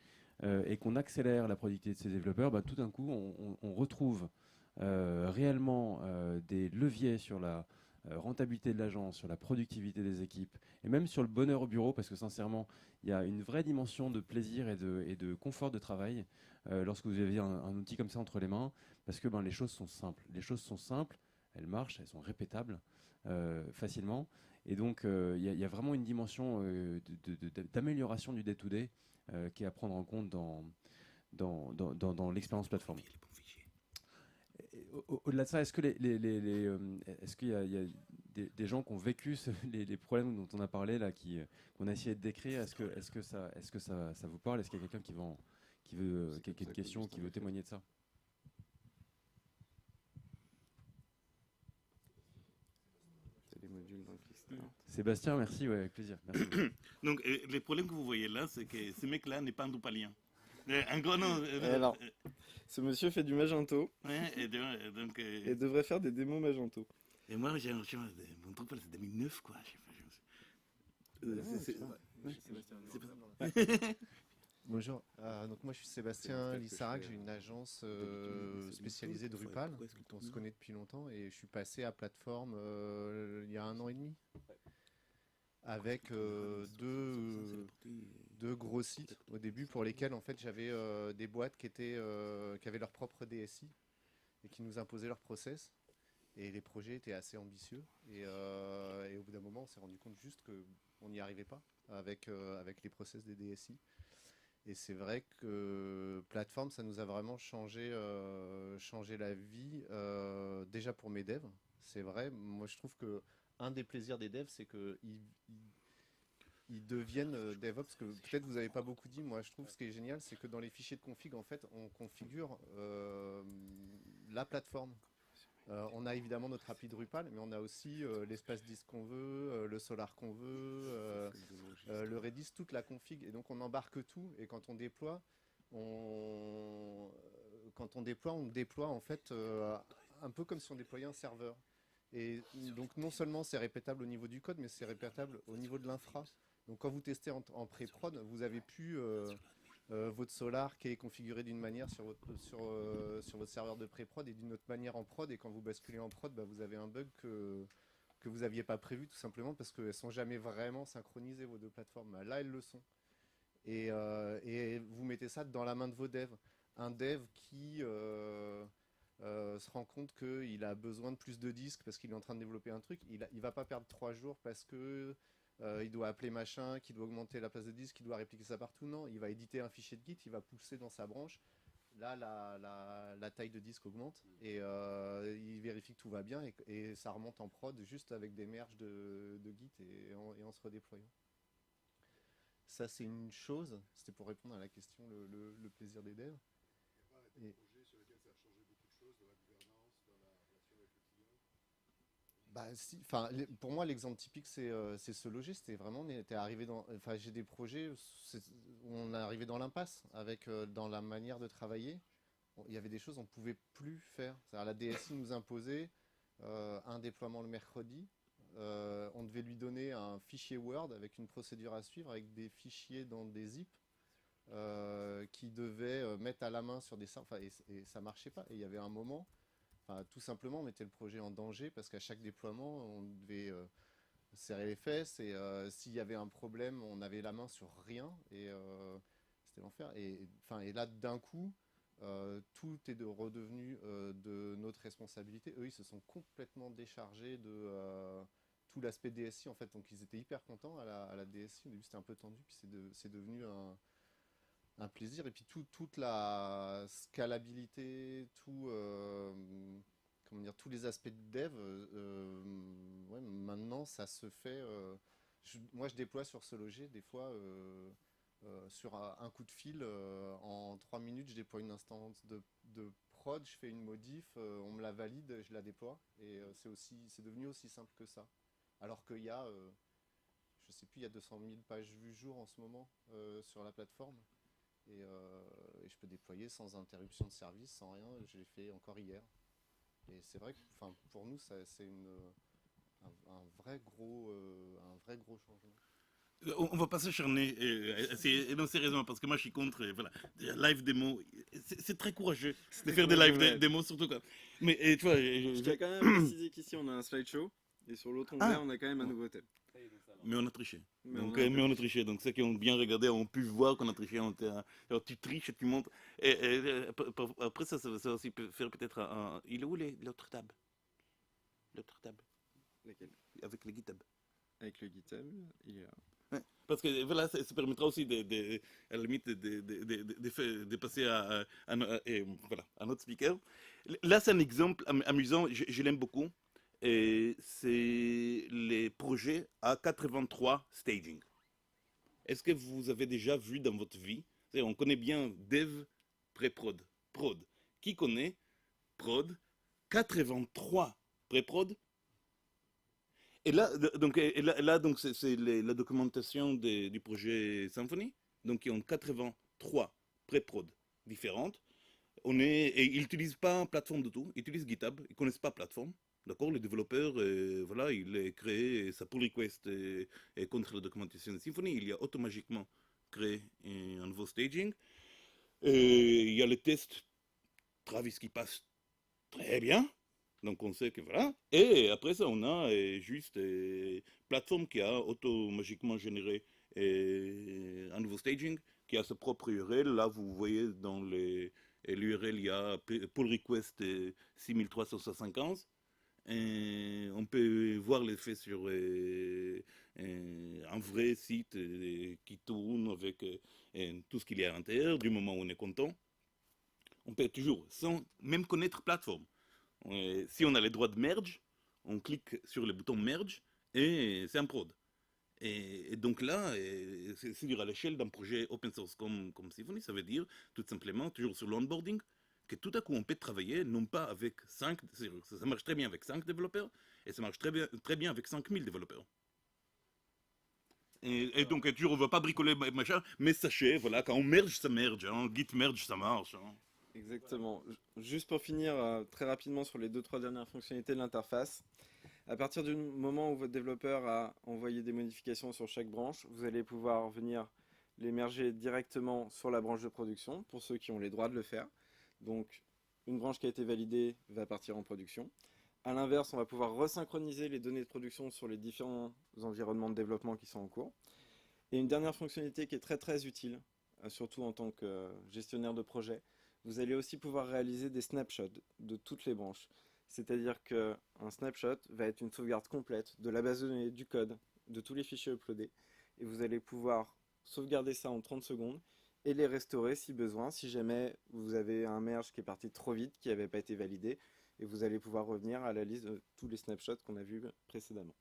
et qu'on accélère la productivité de ces développeurs, bah, tout d'un coup, on retrouve réellement des leviers sur la rentabilité de l'agence, sur la productivité des équipes et même sur le bonheur au bureau, parce que sincèrement, il y a une vraie dimension de plaisir et de confort de travail lorsque vous avez un outil comme ça entre les mains, parce que les choses sont simples. Les choses sont simples, elles marchent, elles sont répétables facilement. Et donc, il y a vraiment une dimension d'amélioration du day-to-day qui est à prendre en compte dans l'expérience plateforme. Au-delà de ça, est-ce que est-ce qu'il y a des gens qui ont vécu les problèmes dont on a parlé là, qu'on a essayé de décrire? Est-ce que ça vous parle? Est-ce qu'il y a quelqu'un qui a une question, qui veut témoigner de ça?
Les modules dans le Kickstarter.
Sébastien, merci, ouais, avec plaisir. Merci.
Donc, le problème que vous voyez là, c'est que ce mec-là n'est pas un Drupalien. Un gros nom.
Alors, ce monsieur fait du Magento
Ouais, et donc,
et devrait faire des démos Magento.
et moi, j'ai un mon Drupal, c'est 2009, quoi.
Bonjour, donc moi je suis Sébastien Lissarac, j'ai une agence spécialisée Drupal, on se connaît depuis longtemps et je suis passé à plateforme il y a 1 an et demi avec deux gros sites au début pour lesquels en fait j'avais des boîtes qui avaient leur propre DSI et qui nous imposaient leur process et les projets étaient assez ambitieux et au bout d'un moment on s'est rendu compte juste qu'on n'y arrivait pas avec les process des DSI. Et c'est vrai que plateforme, ça nous a vraiment changé la vie, déjà pour mes devs. C'est vrai, moi je trouve que un des plaisirs des devs, c'est qu'ils deviennent DevOps, que peut-être vous n'avez pas beaucoup dit. Moi je trouve ce qui est génial, c'est que dans les fichiers de config, en fait, on configure la plateforme. On a évidemment notre appli Drupal, mais on a aussi l'espace disque qu'on veut, le Solar qu'on veut, le Redis, toute la config. Et donc on embarque tout. Et quand on déploie, quand on déploie en fait un peu comme si on déployait un serveur. Et donc non seulement c'est répétable au niveau du code, mais c'est répétable au niveau de l'infra. Donc quand vous testez en pré-prod, vous avez pu votre Solar qui est configuré d'une manière sur votre serveur de pré-prod et d'une autre manière en prod. Et quand vous basculez en prod, bah, vous avez un bug que vous n'aviez pas prévu tout simplement parce qu'elles ne sont jamais vraiment synchronisées vos deux plateformes. Là, elles le sont. Et vous mettez ça dans la main de vos devs. Un dev qui se rend compte qu'il a besoin de plus de disques parce qu'il est en train de développer un truc, il va pas perdre 3 jours parce que il doit appeler machin, qu'il doit augmenter la place de disque, qu'il doit répliquer ça partout. Non, il va éditer un fichier de Git, il va pousser dans sa branche. Là, la taille de disque augmente et il vérifie que tout va bien et ça remonte en prod juste avec des merges de Git et en se redéployant. Ça, c'est une chose. C'était pour répondre à la question, le plaisir des devs. Et... Bah, si, pour moi, l'exemple typique, c'est se loger. C'était vraiment, on était arrivé dans. Enfin, j'ai des projets où on est arrivé dans l'impasse avec dans la manière de travailler. Il y avait des choses qu'on ne pouvait plus faire. C'est-à-dire, la DSI nous imposait un déploiement le mercredi. On devait lui donner un fichier Word avec une procédure à suivre, avec des fichiers dans des zips qui devaient mettre à la main sur des serveurs. Et ça marchait pas. Et il y avait un moment. Tout simplement, on mettait le projet en danger parce qu'à chaque déploiement, on devait serrer les fesses et s'il y avait un problème, on avait la main sur rien et c'était l'enfer. Et là, d'un coup, tout est redevenu de notre responsabilité. Eux, ils se sont complètement déchargés de tout l'aspect DSI en fait. Donc, ils étaient hyper contents à la DSI. Au début, c'était un peu tendu, puis c'est devenu un plaisir. Et puis toute la scalabilité, tous les aspects de dev, ouais, maintenant ça se fait. Moi je déploie sur Se Loger des fois sur un coup de fil. En 3 minutes, je déploie une instance de prod, je fais une modif, on me la valide, je la déploie. Et c'est devenu aussi simple que ça. Alors qu'il y a, je sais plus, il y a 200 000 pages vues jour en ce moment sur la plateforme. Et je peux déployer sans interruption de service, sans rien. Je l'ai fait encore hier. Et c'est vrai que pour nous, c'est un vrai gros changement.
On va pas s'acharner, non sérieusement, parce que moi je suis contre, voilà, live démo, c'est très courageux de faire des live démos surtout quoi. Mais tu vois,
je tiens quand même à préciser qu'ici on a un slideshow et sur l'autre onglet on a quand même un nouveau thème.
Mais on a triché. Mais on a triché. Donc ceux qui ont bien regardé ont pu voir qu'on a triché. Alors, tu triches, tu montres. Et après ça va aussi faire peut-être un. Il est où l'autre tab? L'autre tab?
Laquelle?
Avec le GitHub.
Avec le GitHub, il est là.
Ouais. Parce que voilà, ça permettra aussi à la limite de passer à notre speaker. Là, c'est un exemple amusant. Je l'aime beaucoup. Et c'est les projets à 83 staging. Est-ce que vous avez déjà vu dans votre vie, on connaît bien dev, pré-prod, prod. Qui connaît prod, 83 pré-prod? Et là, donc c'est la documentation du projet Symfony. Donc, ils ont 83 pré-prod différentes. Et ils n'utilisent pas plateforme du tout, ils utilisent GitHub, ils ne connaissent pas plateforme. D'accord, les développeurs, voilà, il crée sa pull request et contre la documentation de Symfony, il y a automatiquement créé un nouveau staging. Et il y a le test Travis qui passe très bien, donc on sait que voilà. Et après ça, on a juste plateforme qui a automatiquement généré un nouveau staging, qui a sa propre URL. Là, vous voyez dans l'URL, il y a pull request 6375. Et on peut voir l'effet sur un vrai site qui tourne avec tout ce qu'il y a à l'intérieur. Du moment où on est content, on peut toujours, sans même connaître plateforme. Si on a les droits de merge, on clique sur le bouton merge et c'est un prod. Et donc là, c'est dire à l'échelle d'un projet open source comme Symfony, ça veut dire tout simplement, toujours sur l'onboarding, que tout à coup on peut travailler non pas avec 5, ça marche très bien avec 5 développeurs, et ça marche très bien avec 5000 développeurs. Et donc toujours on ne va pas bricoler machin, mais sachez, voilà, quand on merge, ça merge, hein, git merge, ça marche. Hein.
Exactement. Juste pour finir très rapidement sur les 2-3 dernières fonctionnalités de l'interface. À partir du moment où votre développeur a envoyé des modifications sur chaque branche, vous allez pouvoir venir les merger directement sur la branche de production pour ceux qui ont les droits de le faire. Donc une branche qui a été validée va partir en production. A l'inverse, on va pouvoir resynchroniser les données de production sur les différents environnements de développement qui sont en cours. Et une dernière fonctionnalité qui est très très utile, surtout en tant que gestionnaire de projet, vous allez aussi pouvoir réaliser des snapshots de toutes les branches. C'est-à-dire qu'un snapshot va être une sauvegarde complète de la base de données, du code, de tous les fichiers uploadés. Et vous allez pouvoir sauvegarder ça en 30 secondes et les restaurer si besoin, si jamais vous avez un merge qui est parti trop vite, qui n'avait pas été validé. Et vous allez pouvoir revenir à la liste de tous les snapshots qu'on a vus précédemment.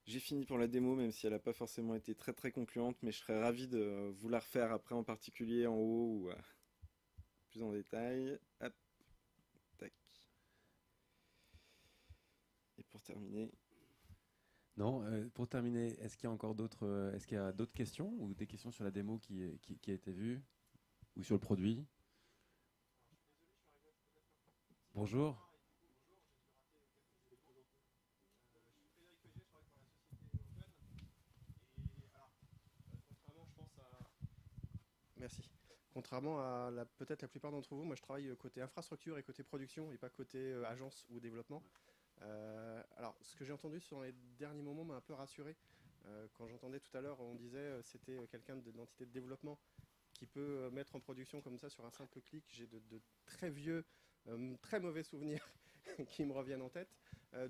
J'ai fini pour la démo, même si elle n'a pas forcément été très très concluante, mais je serais ravi de vous la refaire après, en particulier en haut ou plus en détail. Hop, tac. Et pour terminer,
Non, pour terminer, est-ce qu'il y a encore d'autres, est-ce qu'il y a d'autres questions ou des questions sur la démo qui a été vue ou sur le produit? Bonjour.
Merci. Contrairement à peut-être la plupart d'entre vous, moi je travaille côté infrastructure et côté production et pas côté agence ou développement. Alors ce que j'ai entendu sur les derniers moments m'a un peu rassuré. Quand j'entendais tout à l'heure, on disait c'était quelqu'un d'entité de développement qui peut mettre en production comme ça sur un simple clic. J'ai de très vieux, très mauvais souvenirs qui me reviennent en tête.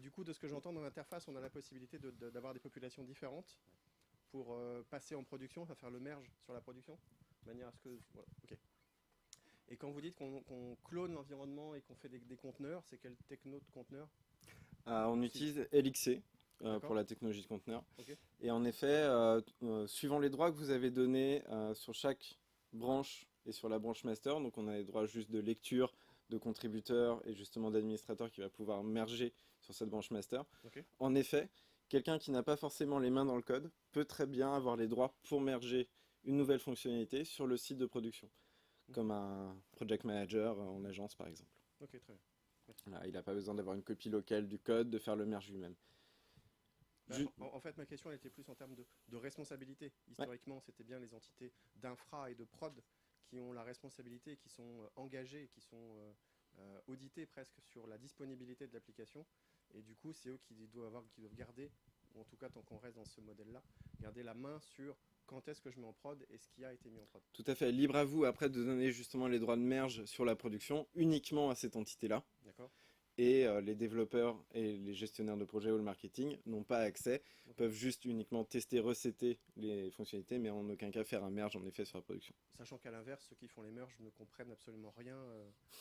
Du coup, de ce que j'entends dans l'interface, on a la possibilité d'avoir des populations différentes pour passer en production, enfin faire le merge sur la production, de manière à ce que... Voilà, ok. Et quand vous dites qu'on clone l'environnement et qu'on fait des conteneurs, c'est quelle techno de conteneur?
on utilise LXC pour la technologie de conteneur.
Okay.
Et en effet, suivant les droits que vous avez donnés sur chaque branche et sur la branche master, donc on a les droits juste de lecture, de contributeur et justement d'administrateur qui va pouvoir merger sur cette branche master.
Okay.
En effet, quelqu'un qui n'a pas forcément les mains dans le code peut très bien avoir les droits pour merger une nouvelle fonctionnalité sur le site de production, comme un project manager en agence par exemple.
Ok, très bien.
Voilà, il n'a pas besoin d'avoir une copie locale du code, de faire le merge lui-même.
En fait, ma question elle était plus en termes de responsabilité. Historiquement, c'était bien les entités d'infra et de prod qui ont la responsabilité, qui sont engagées, qui sont auditées presque sur la disponibilité de l'application. Et du coup, c'est eux qui doivent garder, ou en tout cas tant qu'on reste dans ce modèle-là, garder la main sur quand est-ce que je mets en prod et ce qui a été mis en prod.
Tout à fait. Libre à vous après de donner justement les droits de merge sur la production uniquement à cette entité-là.
D'accord.
Et les développeurs et les gestionnaires de projet ou le marketing n'ont pas accès, peuvent juste uniquement tester, resetter les fonctionnalités, mais en aucun cas faire un merge en effet sur la production.
Sachant qu'à l'inverse, ceux qui font les merges ne comprennent absolument rien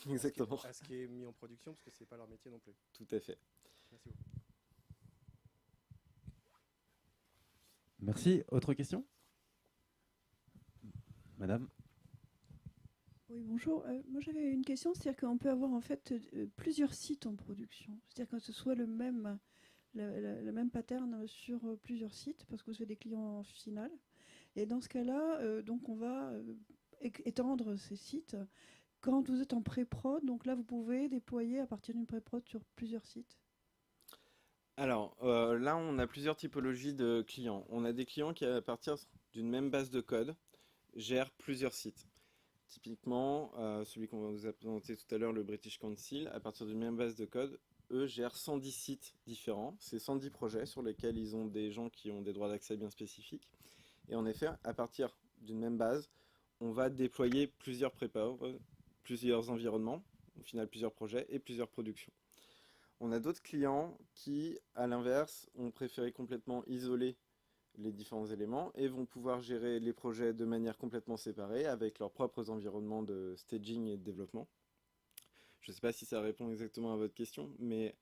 Exactement.
à ce qui est mis en production, parce que c'est pas leur métier non plus.
Tout à fait.
Merci beaucoup.
Merci. Autre question? Madame?
Oui, bonjour. Moi, j'avais une question, c'est-à-dire qu'on peut avoir en fait plusieurs sites en production. C'est-à-dire que ce soit le même pattern sur plusieurs sites, parce que vous avez des clients finaux. Et dans ce cas-là, donc on va étendre ces sites. Quand vous êtes en pré-prod, donc là, vous pouvez déployer à partir d'une pré-prod sur plusieurs sites.
Alors, là, on a plusieurs typologies de clients. On a des clients qui, à partir d'une même base de code, gèrent plusieurs sites. Typiquement, celui qu'on vous a présenté tout à l'heure, le British Council, à partir d'une même base de code, eux gèrent 110 sites différents. C'est 110 projets sur lesquels ils ont des gens qui ont des droits d'accès bien spécifiques. Et en effet, à partir d'une même base, on va déployer plusieurs prépas, plusieurs environnements, au final plusieurs projets et plusieurs productions. On a d'autres clients qui, à l'inverse, ont préféré complètement isoler les différents éléments et vont pouvoir gérer les projets de manière complètement séparée avec leurs propres environnements de staging et de développement. Je ne sais pas si ça répond exactement à votre question, mais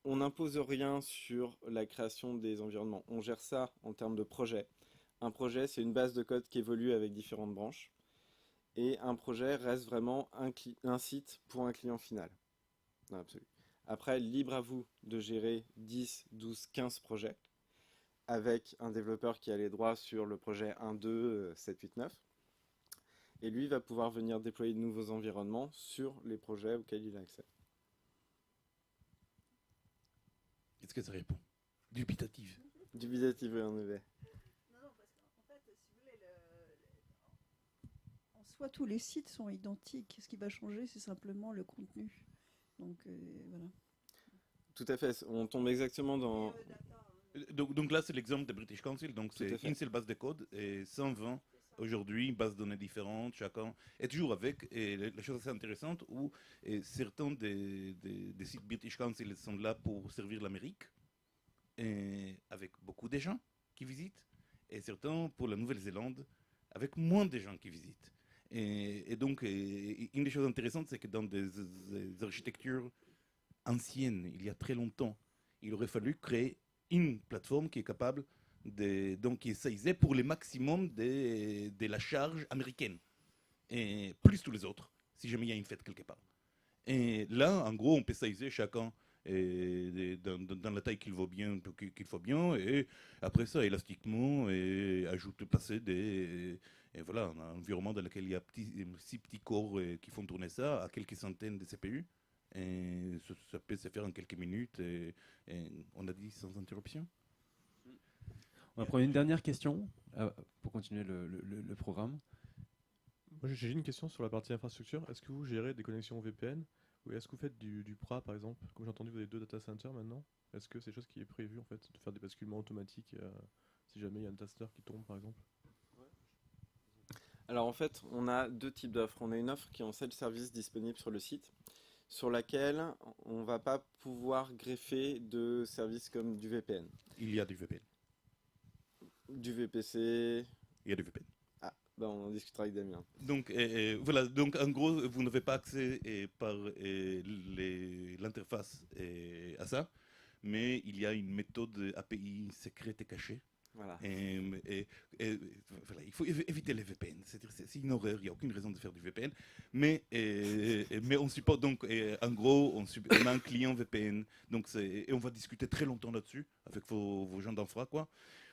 on n'impose rien sur la création des environnements. On gère ça en termes de projet. Un projet, c'est une base de code qui évolue avec différentes branches. Et un projet reste vraiment un site pour un client final. Non, absolument. Après, libre à vous de gérer 10, 12, 15 projets avec un développeur qui a les droits sur le projet 1, 2, 7, 8, 9. et lui va pouvoir venir déployer de nouveaux environnements sur les projets auxquels il a accès.
Est-ce que ça répond? Dubitatif.
Dubitatif, oui, en effet.
Non, parce qu'en fait, si vous voulez, en soi, tous les sites sont identiques. Ce qui va changer, c'est simplement le contenu. Donc, voilà.
Tout à fait, on tombe exactement dans...
Donc là, c'est l'exemple de British Council. Donc
Tout à
c'est
fait.
une seule base de code et 120 aujourd'hui, bases de données différentes, chacun. Et toujours avec, et la chose assez intéressante, où certains des sites British Council sont là pour servir l'Amérique, et avec beaucoup de gens qui visitent, et certains pour la Nouvelle-Zélande, avec moins de gens qui visitent. Et donc, une des choses intéressantes, c'est que dans des architectures anciennes, il y a très longtemps, il aurait fallu créer une plateforme qui est capable donc qui est sizée pour le maximum de la charge américaine, et plus tous les autres, si jamais il y a une fête quelque part. Et là, en gros, on peut sizer chacun dans la taille qu'il faut bien, et après ça, élastiquement, et passer et voilà, un environnement dans lequel il y a 6 petits corps qui font tourner ça à quelques centaines de CPU. Et ça peut se faire en quelques minutes, et on a dit sans interruption.
On va prendre une dernière question pour continuer le programme.
Moi, j'ai une question sur la partie infrastructure. Est-ce que vous gérez des connexions VPN ou est-ce que vous faites du PRA par exemple? Comme j'ai entendu, vous avez 2 data centers maintenant. Est-ce que c'est quelque chose qui est prévu en fait, de faire des basculements automatiques si jamais il y a un data center qui tombe par exemple?
Alors en fait, on a 2 types d'offres. On a une offre qui est en self-service disponible sur le site, sur laquelle on ne va pas pouvoir greffer de services comme du VPN.
Il y a du VPN.
Du VPC.
Il y a du VPN.
Ah, ben on en discutera avec Damien.
Donc voilà, donc en gros, vous n'avez pas accès par l'interface à ça, mais il y a une méthode API secrète et cachée.
Voilà.
Et voilà, il faut éviter les VPN. C'est une horreur, il n'y a aucune raison de faire du VPN. Mais on supporte donc, en gros, on a un client VPN. Donc et on va discuter très longtemps là-dessus avec vos gens d'infra, quoi.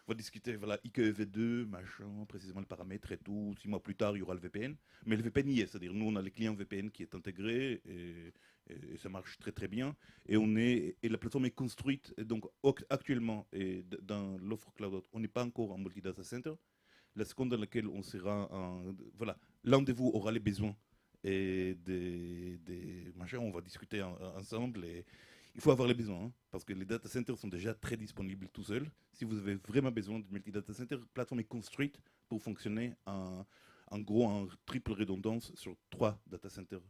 On va discuter, voilà, IKEV2, machin, précisément les paramètres et tout. 6 mois plus tard, il y aura le VPN. Mais le VPN y est, c'est-à-dire nous, on a le client VPN qui est intégré et ça marche très très bien. Et la plateforme est construite, et donc actuellement, dans l'offre cloud, on n'est pas encore en multi-data center. La seconde dans laquelle on sera voilà, l'un de vous aura les besoins et des machins, on va discuter ensemble. Et il faut avoir les besoins, hein, parce que les data centers sont déjà très disponibles tout seuls. Si vous avez vraiment besoin de multi-data center, la plateforme est construite pour fonctionner en gros en triple redondance sur 3 data centers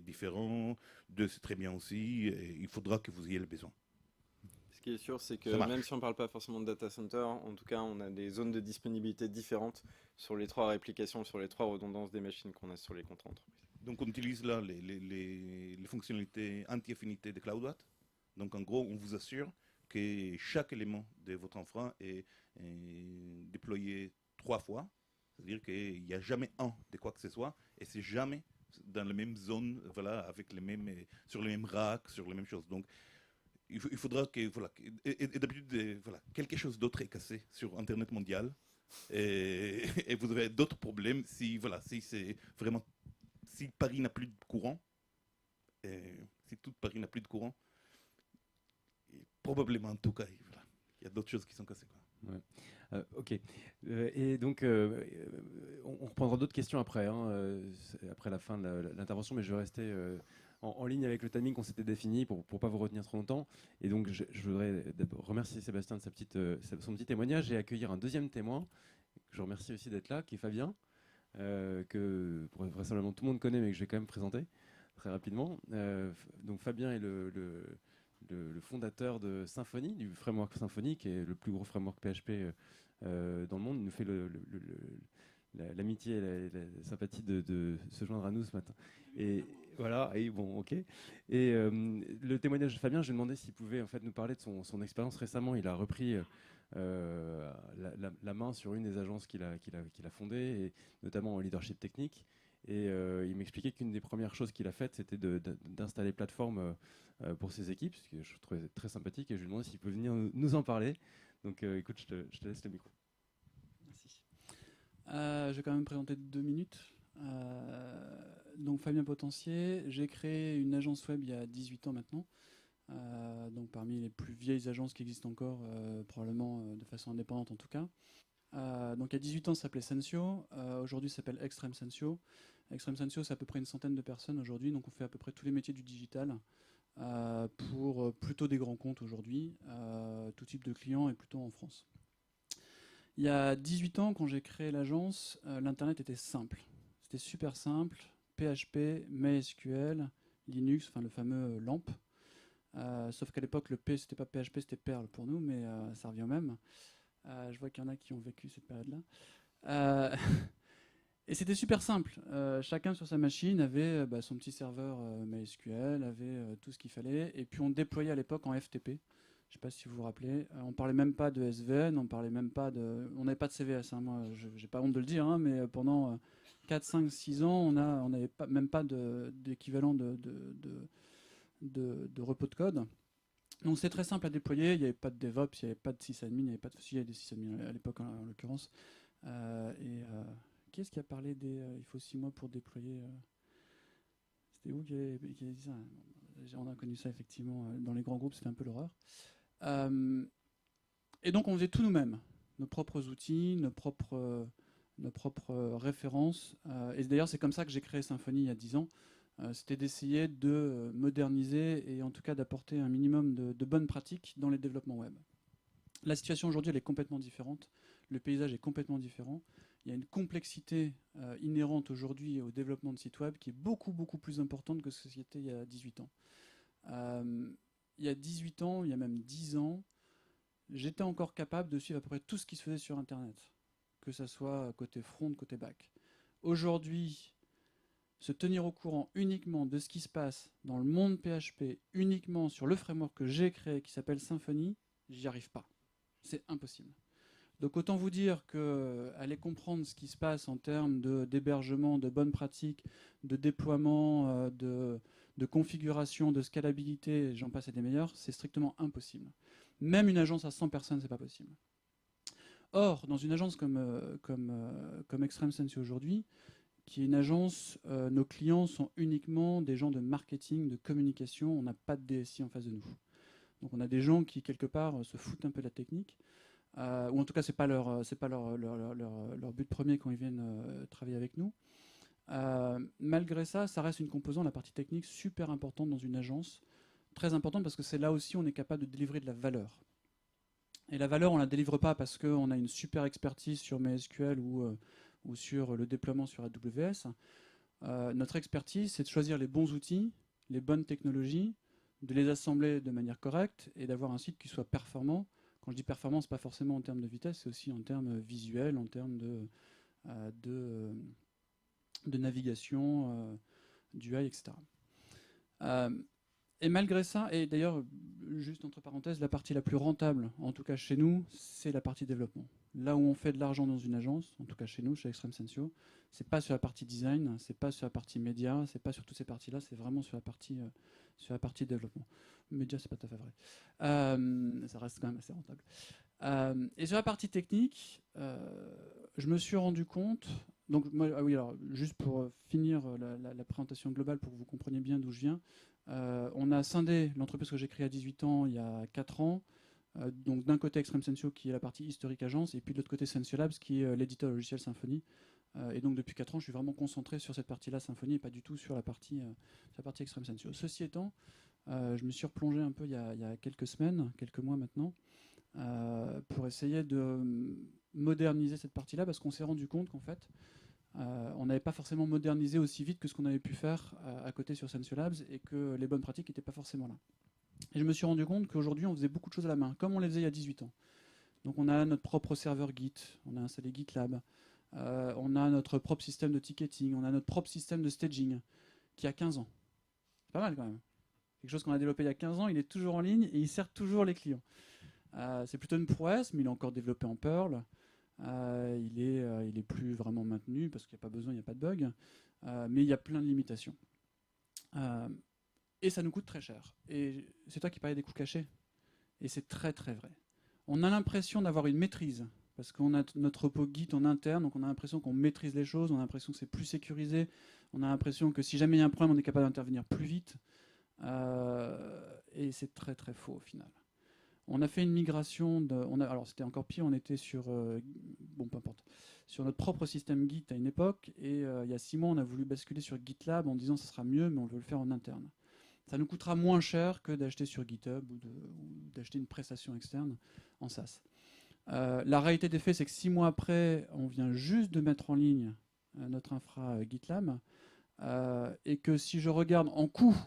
différents. 2, c'est très bien aussi. Et il faudra que vous ayez le besoin.
Ce qui est sûr, c'est que
Ça marche.
même si on ne parle pas forcément de data center, en tout cas, on a des zones de disponibilité différentes sur les 3 réplications, sur les 3 redondances des machines qu'on a sur les comptes entreprises.
Donc on utilise là les fonctionnalités anti-affinité de CloudWatt. Donc en gros, on vous assure que chaque élément de votre infra est déployé 3 fois. C'est-à-dire qu'il n'y a jamais un de quoi que ce soit, et c'est jamais dans la même zone, voilà, avec sur les mêmes racks, sur les mêmes choses. Donc il faudra que, voilà, et d'habitude, voilà, quelque chose d'autre est cassé sur Internet mondial, et vous avez d'autres problèmes si c'est vraiment, si Paris n'a plus de courant, si tout Paris n'a plus de courant, probablement en tout cas, voilà, il y a d'autres choses qui sont cassées, quoi.
Ouais. Ok. Et donc, on reprendra d'autres questions après, hein, après la fin de l'intervention, mais je vais rester en ligne avec le timing qu'on s'était défini pour ne pas vous retenir trop longtemps. Et donc, je voudrais d'abord remercier Sébastien de son petit témoignage et accueillir un deuxième témoin. Je remercie aussi d'être là, qui est Fabien, que vraisemblablement tout le monde connaît, mais que je vais quand même présenter très rapidement. Donc, Fabien est le fondateur de Symfony, du framework Symfony, qui est le plus gros framework PHP dans le monde. Il nous fait l'amitié et la sympathie de se joindre à nous ce matin. Et voilà, et bon, ok. Et le témoignage de Fabien, je lui ai demandé s'il pouvait en fait nous parler de son expérience récemment. Il a repris la main sur une des agences qu'il a fondées, et notamment en leadership technique. Et il m'expliquait qu'une des premières choses qu'il a faites, c'était d'installer plateforme pour ses équipes, ce que je trouvais très sympathique. Et je lui ai demandé s'il peut venir nous en parler. Donc écoute, je te laisse le micro.
Merci. Je vais quand même présenter 2 minutes. Donc Fabien Potentier, j'ai créé une agence web il y a 18 ans maintenant. Donc parmi les plus vieilles agences qui existent encore, probablement de façon indépendante en tout cas. Donc il y a 18 ans, ça s'appelait Sensio. Aujourd'hui, ça s'appelle Extreme Sensio. Extreme Sensio, c'est à peu près une centaine de personnes aujourd'hui. Donc on fait à peu près tous les métiers du digital pour plutôt des grands comptes aujourd'hui, tout type de clients et plutôt en France. Il y a 18 ans, quand j'ai créé l'agence, l'Internet était simple. C'était super simple. PHP, MySQL, Linux, enfin le fameux LAMP. Sauf qu'à l'époque, le P, c'était pas PHP, c'était Perl pour nous, mais ça revient au même. Je vois qu'il y en a qui ont vécu cette période-là. Et c'était super simple. Chacun sur sa machine avait son petit serveur MySQL, avait tout ce qu'il fallait. Et puis on déployait à l'époque en FTP. Je ne sais pas si vous vous rappelez. On parlait même pas de SVN, on parlait même pas de. On n'avait pas de CVS. Hein, moi, j'ai pas honte de le dire, hein, mais pendant 4, 5, 6 ans, on n'avait même pas d'équivalent de repos de code. Donc c'est très simple à déployer. Il n'y avait pas de DevOps, il n'y avait pas de sysadmin, il n'y avait pas de. Il y avait des sysadmins à l'époque en l'occurrence. Qui est-ce qui a parlé des. Il faut 6 mois pour déployer. C'était où qui a dit ça? On a connu ça effectivement dans les grands groupes, c'était un peu l'horreur. Et donc on faisait tout nous-mêmes, nos propres outils, nos propres références. Et d'ailleurs c'est comme ça que j'ai créé Symfony il y a 10 ans. C'était d'essayer de moderniser et en tout cas d'apporter un minimum de bonnes pratiques dans les développements web. La situation aujourd'hui elle est complètement différente. Le paysage est complètement différent. Il y a une complexité inhérente aujourd'hui au développement de sites web qui est beaucoup, beaucoup plus importante que ce qui était il y a 18 ans. Il y a 18 ans, il y a même 10 ans, j'étais encore capable de suivre à peu près tout ce qui se faisait sur Internet, que ce soit côté front, côté back. Aujourd'hui, se tenir au courant uniquement de ce qui se passe dans le monde PHP, uniquement sur le framework que j'ai créé qui s'appelle Symfony, j'y arrive pas. C'est impossible. Donc autant vous dire qu'aller comprendre ce qui se passe en termes d'hébergement, de bonnes pratiques, de déploiement, de configuration, de scalabilité, j'en passe et des meilleurs, c'est strictement impossible. Même une agence à 100 personnes, c'est pas possible. Or, dans une agence comme Extreme Sensio aujourd'hui, qui est une agence, nos clients sont uniquement des gens de marketing, de communication, on n'a pas de DSI en face de nous. Donc on a des gens qui, quelque part, se foutent un peu de la technique, ou en tout cas, c'est pas leur but premier quand ils viennent travailler avec nous. Malgré ça, ça reste une composante, la partie technique, super importante dans une agence, très importante parce que c'est là aussi où on est capable de délivrer de la valeur. Et la valeur, on ne la délivre pas parce qu'on a une super expertise sur MySQL ou sur le déploiement sur AWS. Notre expertise, c'est de choisir les bons outils, les bonnes technologies, de les assembler de manière correcte et d'avoir un site qui soit performant. Quand je dis performance, pas forcément en termes de vitesse, c'est aussi en termes visuels, en termes de navigation, d'UI, etc. Et malgré ça, et d'ailleurs, juste entre parenthèses, la partie la plus rentable, en tout cas chez nous, c'est la partie développement. Là où on fait de l'argent dans une agence, en tout cas chez nous, chez Extreme Sensio, c'est pas sur la partie design, c'est pas sur la partie média, c'est pas sur toutes ces parties-là, c'est vraiment sur la partie développement. Média, c'est pas tout à fait vrai. Ça reste quand même assez rentable. Et sur la partie technique, je me suis rendu compte. Donc, moi, oui, alors, juste pour finir la présentation globale, pour que vous compreniez bien d'où je viens, on a scindé l'entreprise que j'ai créée à 18 ans, il y a 4 ans. Donc, d'un côté, Extreme Sensio, qui est la partie historique agence, et puis de l'autre côté, Sensio Labs, qui est l'éditeur logiciel Symfony. Et donc, depuis 4 ans, je suis vraiment concentré sur cette partie-là, Symfony, et pas du tout sur la partie Extreme Sensio. Ceci étant, je me suis replongé un peu il y a quelques semaines, quelques mois maintenant, pour essayer de moderniser cette partie-là, parce qu'on s'est rendu compte qu'en fait, on n'avait pas forcément modernisé aussi vite que ce qu'on avait pu faire à côté sur Sensio Labs et que les bonnes pratiques n'étaient pas forcément là. Et je me suis rendu compte qu'aujourd'hui, on faisait beaucoup de choses à la main, comme on les faisait il y a 18 ans. Donc on a notre propre serveur Git, on a installé GitLab, on a notre propre système de ticketing, on a notre propre système de staging, qui a 15 ans. C'est pas mal quand même. Quelque chose qu'on a développé il y a 15 ans, il est toujours en ligne et il sert toujours les clients. C'est plutôt une prouesse, mais il est encore développé en Perl. Il est plus vraiment maintenu parce qu'il n'y a pas besoin, il n'y a pas de bug. Mais il y a plein de limitations. Et ça nous coûte très cher. Et c'est toi qui parlais des coûts cachés. Et c'est très très vrai. On a l'impression d'avoir une maîtrise parce qu'on a notre repo Git en interne, donc on a l'impression qu'on maîtrise les choses, on a l'impression que c'est plus sécurisé, on a l'impression que si jamais il y a un problème, on est capable d'intervenir plus vite. Et c'est très très faux au final. On a fait une migration, alors c'était encore pire, on était sur, bon peu importe, sur notre propre système Git à une époque, et il y a 6 mois, on a voulu basculer sur GitLab en disant que ce sera mieux, mais on veut le faire en interne. Ça nous coûtera moins cher que d'acheter sur GitHub ou d'acheter une prestation externe en SaaS. La réalité des faits, c'est que 6 mois après, on vient juste de mettre en ligne notre infra GitLab, et que si je regarde en coût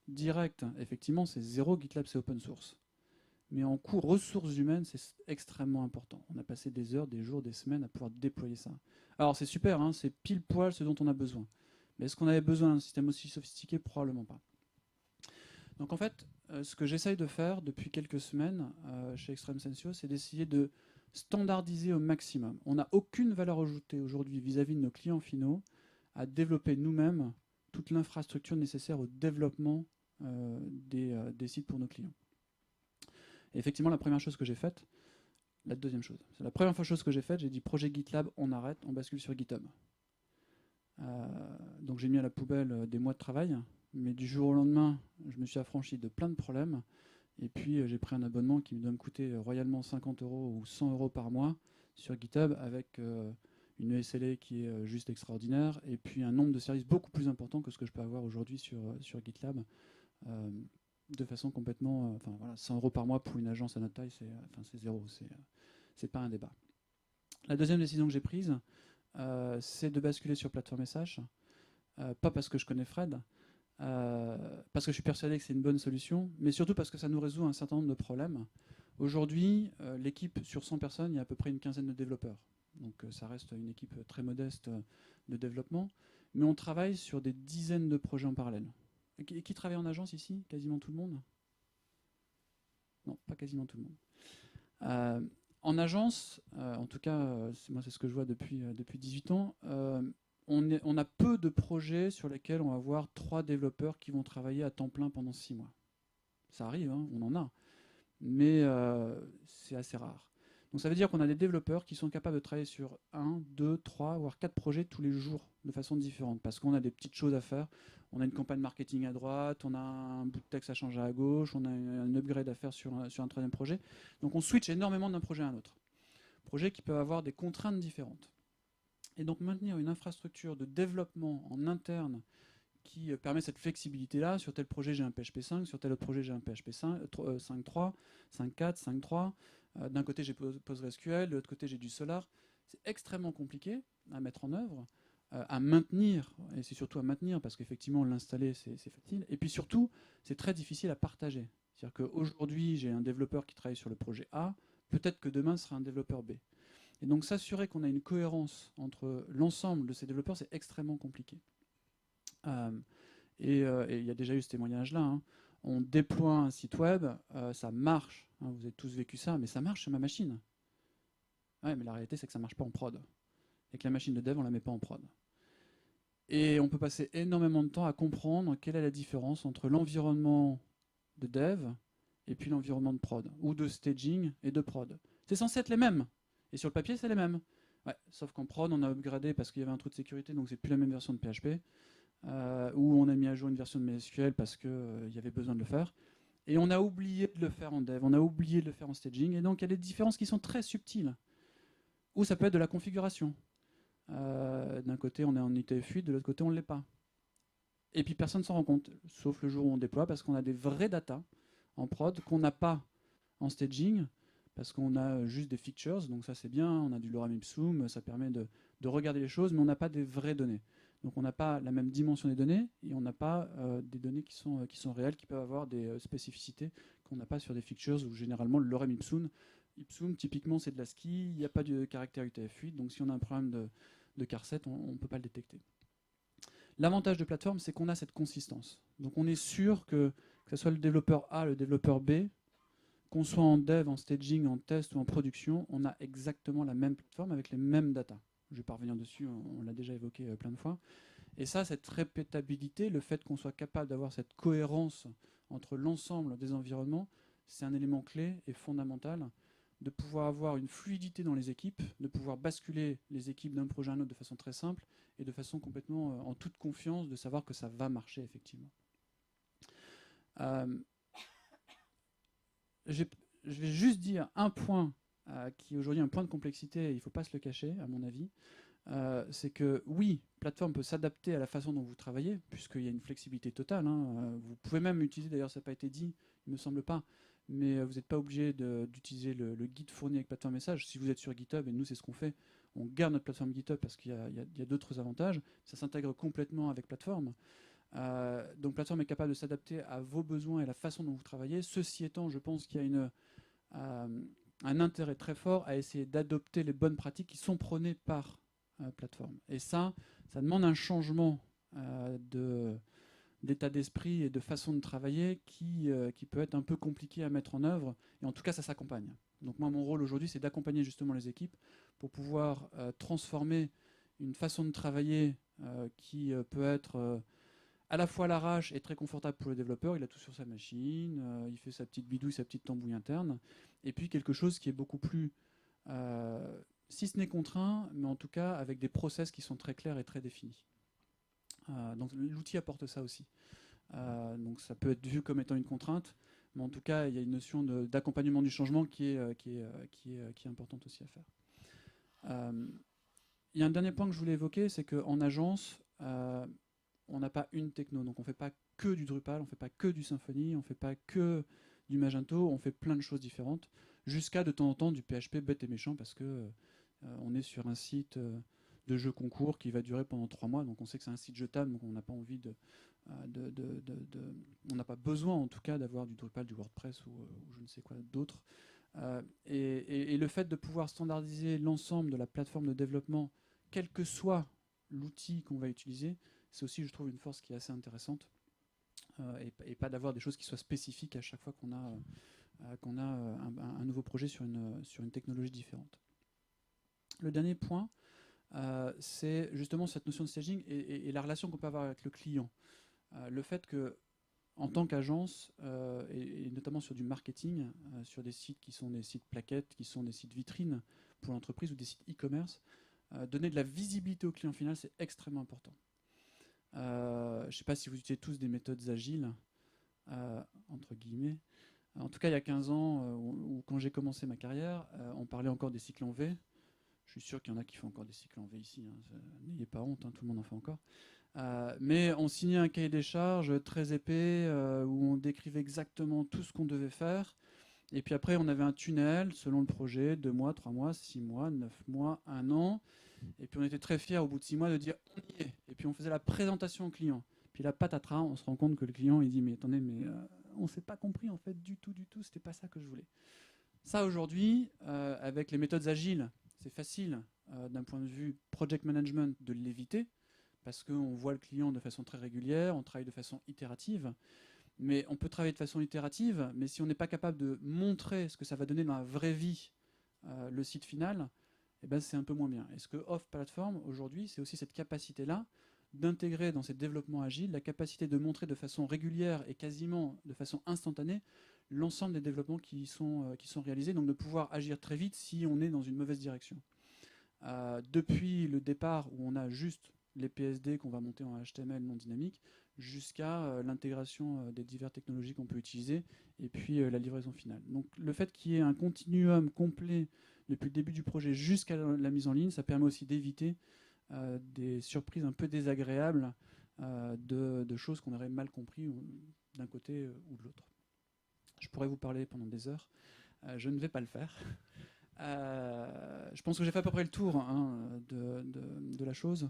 direct, effectivement, c'est 0 GitLab, c'est open source. Mais en coût ressources humaines, c'est extrêmement important. On a passé des heures, des jours, des semaines à pouvoir déployer ça. Alors c'est super, hein, c'est pile poil ce dont on a besoin. Mais est-ce qu'on avait besoin d'un système aussi sophistiqué? Probablement pas. Donc en fait, ce que j'essaye de faire depuis quelques semaines chez Extreme Sensio, c'est d'essayer de standardiser au maximum. On n'a aucune valeur ajoutée aujourd'hui vis-à-vis de nos clients finaux à développer nous-mêmes toute l'infrastructure nécessaire au développement des sites pour nos clients. Et effectivement, la première chose que j'ai faite, la deuxième chose, c'est la première chose que j'ai faite, j'ai dit projet GitLab, on arrête, on bascule sur GitHub. Donc j'ai mis à la poubelle des mois de travail, mais du jour au lendemain, je me suis affranchi de plein de problèmes, et puis j'ai pris un abonnement qui doit me coûter royalement 50 € ou 100 € par mois sur GitHub, avec une ESLA qui est juste extraordinaire, et puis un nombre de services beaucoup plus important que ce que je peux avoir aujourd'hui sur GitLab, de façon complètement... enfin voilà, 100 € par mois pour une agence à notre taille, c'est zéro, c'est pas un débat. La deuxième décision que j'ai prise, c'est de basculer sur plateforme SH, pas parce que je connais Fred, parce que je suis persuadé que c'est une bonne solution, mais surtout parce que ça nous résout un certain nombre de problèmes. Aujourd'hui, l'équipe sur 100 personnes, il y a à peu près une quinzaine de développeurs. Donc ça reste une équipe très modeste de développement, mais on travaille sur des dizaines de projets en parallèle. Qui travaille en agence ici? Quasiment tout le monde? Non, pas quasiment tout le monde. En agence, en tout cas, moi c'est ce que je vois depuis 18 ans, on a peu de projets sur lesquels on va avoir 3 développeurs qui vont travailler à temps plein pendant 6 mois. Ça arrive, hein, on en a, mais c'est assez rare. Donc ça veut dire qu'on a des développeurs qui sont capables de travailler sur 1, 2, 3, voire 4 projets tous les jours de façon différente, parce qu'on a des petites choses à faire. On a une campagne marketing à droite, on a un bout de texte à changer à gauche, on a un upgrade à faire sur un troisième projet. Donc on switch énormément d'un projet à un autre. Projets qui peuvent avoir des contraintes différentes. Et donc maintenir une infrastructure de développement en interne qui permet cette flexibilité-là, sur tel projet j'ai un PHP 5, sur tel autre projet j'ai un PHP 5.3, 5.4, 5.3, d'un côté j'ai PostgreSQL, de l'autre côté j'ai du Solar. C'est extrêmement compliqué à mettre en œuvre, à maintenir, et c'est surtout à maintenir parce qu'effectivement l'installer c'est facile, et puis surtout c'est très difficile à partager. C'est-à-dire qu'aujourd'hui j'ai un développeur qui travaille sur le projet A, peut-être que demain ce sera un développeur B. Et donc s'assurer qu'on a une cohérence entre l'ensemble de ces développeurs, c'est extrêmement compliqué. Et il y a déjà eu ce témoignage-là. Hein. On déploie un site web, ça marche, hein, vous avez tous vécu ça, mais ça marche sur ma machine. Ouais, mais la réalité c'est que ça ne marche pas en prod. Et que la machine de dev, on ne la met pas en prod. Et on peut passer énormément de temps à comprendre quelle est la différence entre l'environnement de dev et puis l'environnement de prod, ou de staging et de prod. C'est censé être les mêmes. Et sur le papier, c'est les mêmes. Ouais, sauf qu'en prod, on a upgradé parce qu'il y avait un trou de sécurité, donc c'est plus la même version de PHP. Ou on a mis à jour une version de MySQL parce qu'il y avait besoin de le faire. Et on a oublié de le faire en dev, on a oublié de le faire en staging. Et donc il y a des différences qui sont très subtiles. Ou ça peut être de la configuration. D'un côté, on est en UTF-8, de l'autre côté, on ne l'est pas. Et puis personne ne s'en rend compte, sauf le jour où on déploie, parce qu'on a des vraies datas en prod qu'on n'a pas en staging, parce qu'on a juste des features, donc ça c'est bien, on a du lorem ipsum, ça permet de regarder les choses, mais on n'a pas des vraies données. Donc on n'a pas la même dimension des données, et on n'a pas des données qui sont réelles, qui peuvent avoir des spécificités qu'on n'a pas sur des features, où généralement le lorem ipsum, typiquement c'est de l'ASCII, il n'y a pas de caractère UTF-8, donc si on a un problème de charset, on ne peut pas le détecter. L'avantage de plateforme, c'est qu'on a cette consistance. Donc on est sûr que ce soit le développeur A, le développeur B, qu'on soit en dev, en staging, en test ou en production, on a exactement la même plateforme avec les mêmes datas. Je ne vais pas revenir dessus, on l'a déjà évoqué plein de fois. Et ça, cette répétabilité, le fait qu'on soit capable d'avoir cette cohérence entre l'ensemble des environnements, c'est un élément clé et fondamental de pouvoir avoir une fluidité dans les équipes, de pouvoir basculer les équipes d'un projet à un autre de façon très simple et de façon complètement en toute confiance, de savoir que ça va marcher effectivement. Je vais juste dire un point qui est aujourd'hui un point de complexité, et il ne faut pas se le cacher à mon avis, c'est que oui, plateforme peut s'adapter à la façon dont vous travaillez, puisqu'il y a une flexibilité totale. Vous pouvez même utiliser, d'ailleurs ça n'a pas été dit, il ne me semble pas, mais vous n'êtes pas obligé d'utiliser le guide fourni avec plateforme message. Si vous êtes sur GitHub, et nous c'est ce qu'on fait, on garde notre plateforme GitHub parce qu'il y a d'autres avantages. Ça s'intègre complètement avec plateforme. Donc plateforme est capable de s'adapter à vos besoins et la façon dont vous travaillez. Ceci étant, je pense qu'il y a un intérêt très fort à essayer d'adopter les bonnes pratiques qui sont prônées par plateforme. Et ça demande un changement d'état d'esprit et de façon de travailler qui peut être un peu compliqué à mettre en œuvre. Et en tout cas, ça s'accompagne. Donc moi, mon rôle aujourd'hui, c'est d'accompagner justement les équipes pour pouvoir transformer une façon de travailler qui peut être à la fois à l'arrache et très confortable pour le développeur. Il a tout sur sa machine, il fait sa petite bidouille, sa petite tambouille interne. Et puis quelque chose qui est beaucoup plus, si ce n'est contraint, mais en tout cas avec des process qui sont très clairs et très définis. Donc l'outil apporte ça aussi. Donc ça peut être vu comme étant une contrainte, mais en tout cas il y a une notion d'accompagnement du changement qui est importante aussi à faire. Il y a un dernier point que je voulais évoquer, c'est qu'en agence, on n'a pas une techno, donc on ne fait pas que du Drupal, on ne fait pas que du Symfony, on ne fait pas que du Magento, on fait plein de choses différentes, jusqu'à de temps en temps du PHP bête et méchant, parce que on est sur un site de jeu concours qui va durer pendant 3 mois, donc on sait que c'est un site jetable, donc on n'a pas envie on n'a pas besoin en tout cas d'avoir du Drupal, du WordPress ou je ne sais quoi d'autre. Et le fait de pouvoir standardiser l'ensemble de la plateforme de développement, quel que soit l'outil qu'on va utiliser, c'est aussi, je trouve, une force qui est assez intéressante, et pas d'avoir des choses qui soient spécifiques à chaque fois qu'on a un nouveau projet sur une technologie différente. Le dernier point, c'est justement cette notion de staging et la relation qu'on peut avoir avec le client. Le fait que, en tant qu'agence, et notamment sur du marketing, sur des sites qui sont des sites plaquettes, qui sont des sites vitrines pour l'entreprise ou des sites e-commerce, donner de la visibilité au client final, c'est extrêmement important. Je ne sais pas si vous utilisez tous des méthodes agiles, entre guillemets. En tout cas, il y a 15 ans, ou quand j'ai commencé ma carrière, on parlait encore des cycles en V. Je suis sûr qu'il y en a qui font encore des cycles en V ici. N'ayez pas honte, tout le monde en fait encore. Mais on signait un cahier des charges très épais où on décrivait exactement tout ce qu'on devait faire. Et puis après, on avait un tunnel selon le projet, 2 mois, 3 mois, 6 mois, 9 mois, 1 an. Et puis on était très fiers au bout de 6 mois de dire on y est. Et puis on faisait la présentation au client. Puis là, patatras, on se rend compte que le client il dit mais attendez, mais on ne s'est pas compris en fait du tout, c'était pas ça que je voulais. Ça aujourd'hui, avec les méthodes agiles, c'est facile d'un point de vue project management de l'éviter parce qu'on voit le client de façon très régulière, on travaille de façon itérative. Mais on peut travailler de façon itérative, mais si on n'est pas capable de montrer ce que ça va donner dans la vraie vie, le site final, eh ben c'est un peu moins bien. Et ce que offre Platform aujourd'hui, c'est aussi cette capacité-là d'intégrer dans ces développements agiles la capacité de montrer de façon régulière et quasiment de façon instantanée l'ensemble des développements qui sont réalisés, donc de pouvoir agir très vite si on est dans une mauvaise direction. Depuis le départ où on a juste les PSD qu'on va monter en HTML non dynamique, jusqu'à l'intégration des diverses technologies qu'on peut utiliser, et puis la livraison finale. Donc le fait qu'il y ait un continuum complet depuis le début du projet jusqu'à la mise en ligne, ça permet aussi d'éviter des surprises un peu désagréables de choses qu'on aurait mal compris d'un côté ou de l'autre. Je pourrais vous parler pendant des heures, je ne vais pas le faire. Je pense que j'ai fait à peu près le tour de la chose.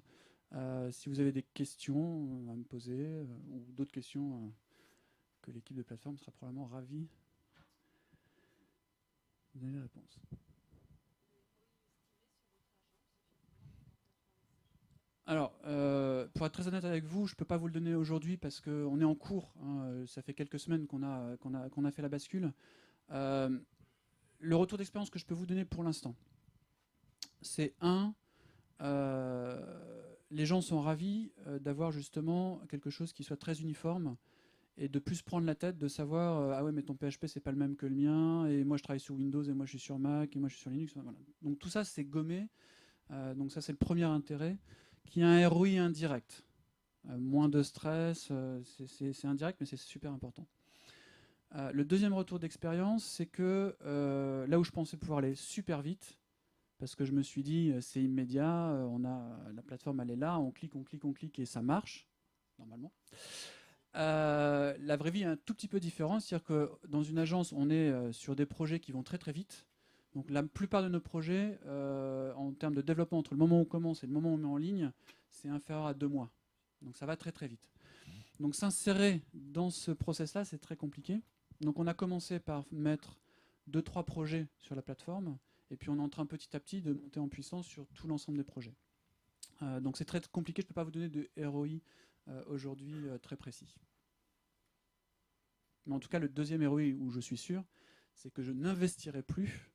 Si vous avez des questions à me poser ou d'autres questions que l'équipe de plateforme sera probablement ravie de donner la réponse. Alors, pour être très honnête avec vous, je ne peux pas vous le donner aujourd'hui parce qu'on est en cours. Ça fait quelques semaines qu'on a fait la bascule. Le retour d'expérience que je peux vous donner pour l'instant, c'est les gens sont ravis d'avoir justement quelque chose qui soit très uniforme et de plus prendre la tête, de savoir ah ouais mais ton PHP c'est pas le même que le mien, et moi je travaille sur Windows et moi je suis sur Mac et moi je suis sur Linux. Voilà. Donc tout ça c'est gommé. Donc ça c'est le premier intérêt, qui a un ROI indirect. Moins de stress, c'est indirect mais c'est super important. Le deuxième retour d'expérience, c'est que là où je pensais pouvoir aller super vite, parce que je me suis dit c'est immédiat, la plateforme elle est là, on clique et ça marche normalement. La vraie vie est un tout petit peu différente, c'est-à-dire que dans une agence, on est sur des projets qui vont très très vite. Donc la plupart de nos projets, en termes de développement, entre le moment où on commence et le moment où on met en ligne, c'est inférieur à 2 mois. Donc ça va très très vite. Donc s'insérer dans ce process-là, c'est très compliqué. Donc on a commencé par mettre 2-3 projets sur la plateforme, et puis on est en train petit à petit de monter en puissance sur tout l'ensemble des projets. Donc c'est très compliqué, je ne peux pas vous donner de ROI aujourd'hui très précis. Mais en tout cas, le deuxième ROI où je suis sûr, c'est que je n'investirai plus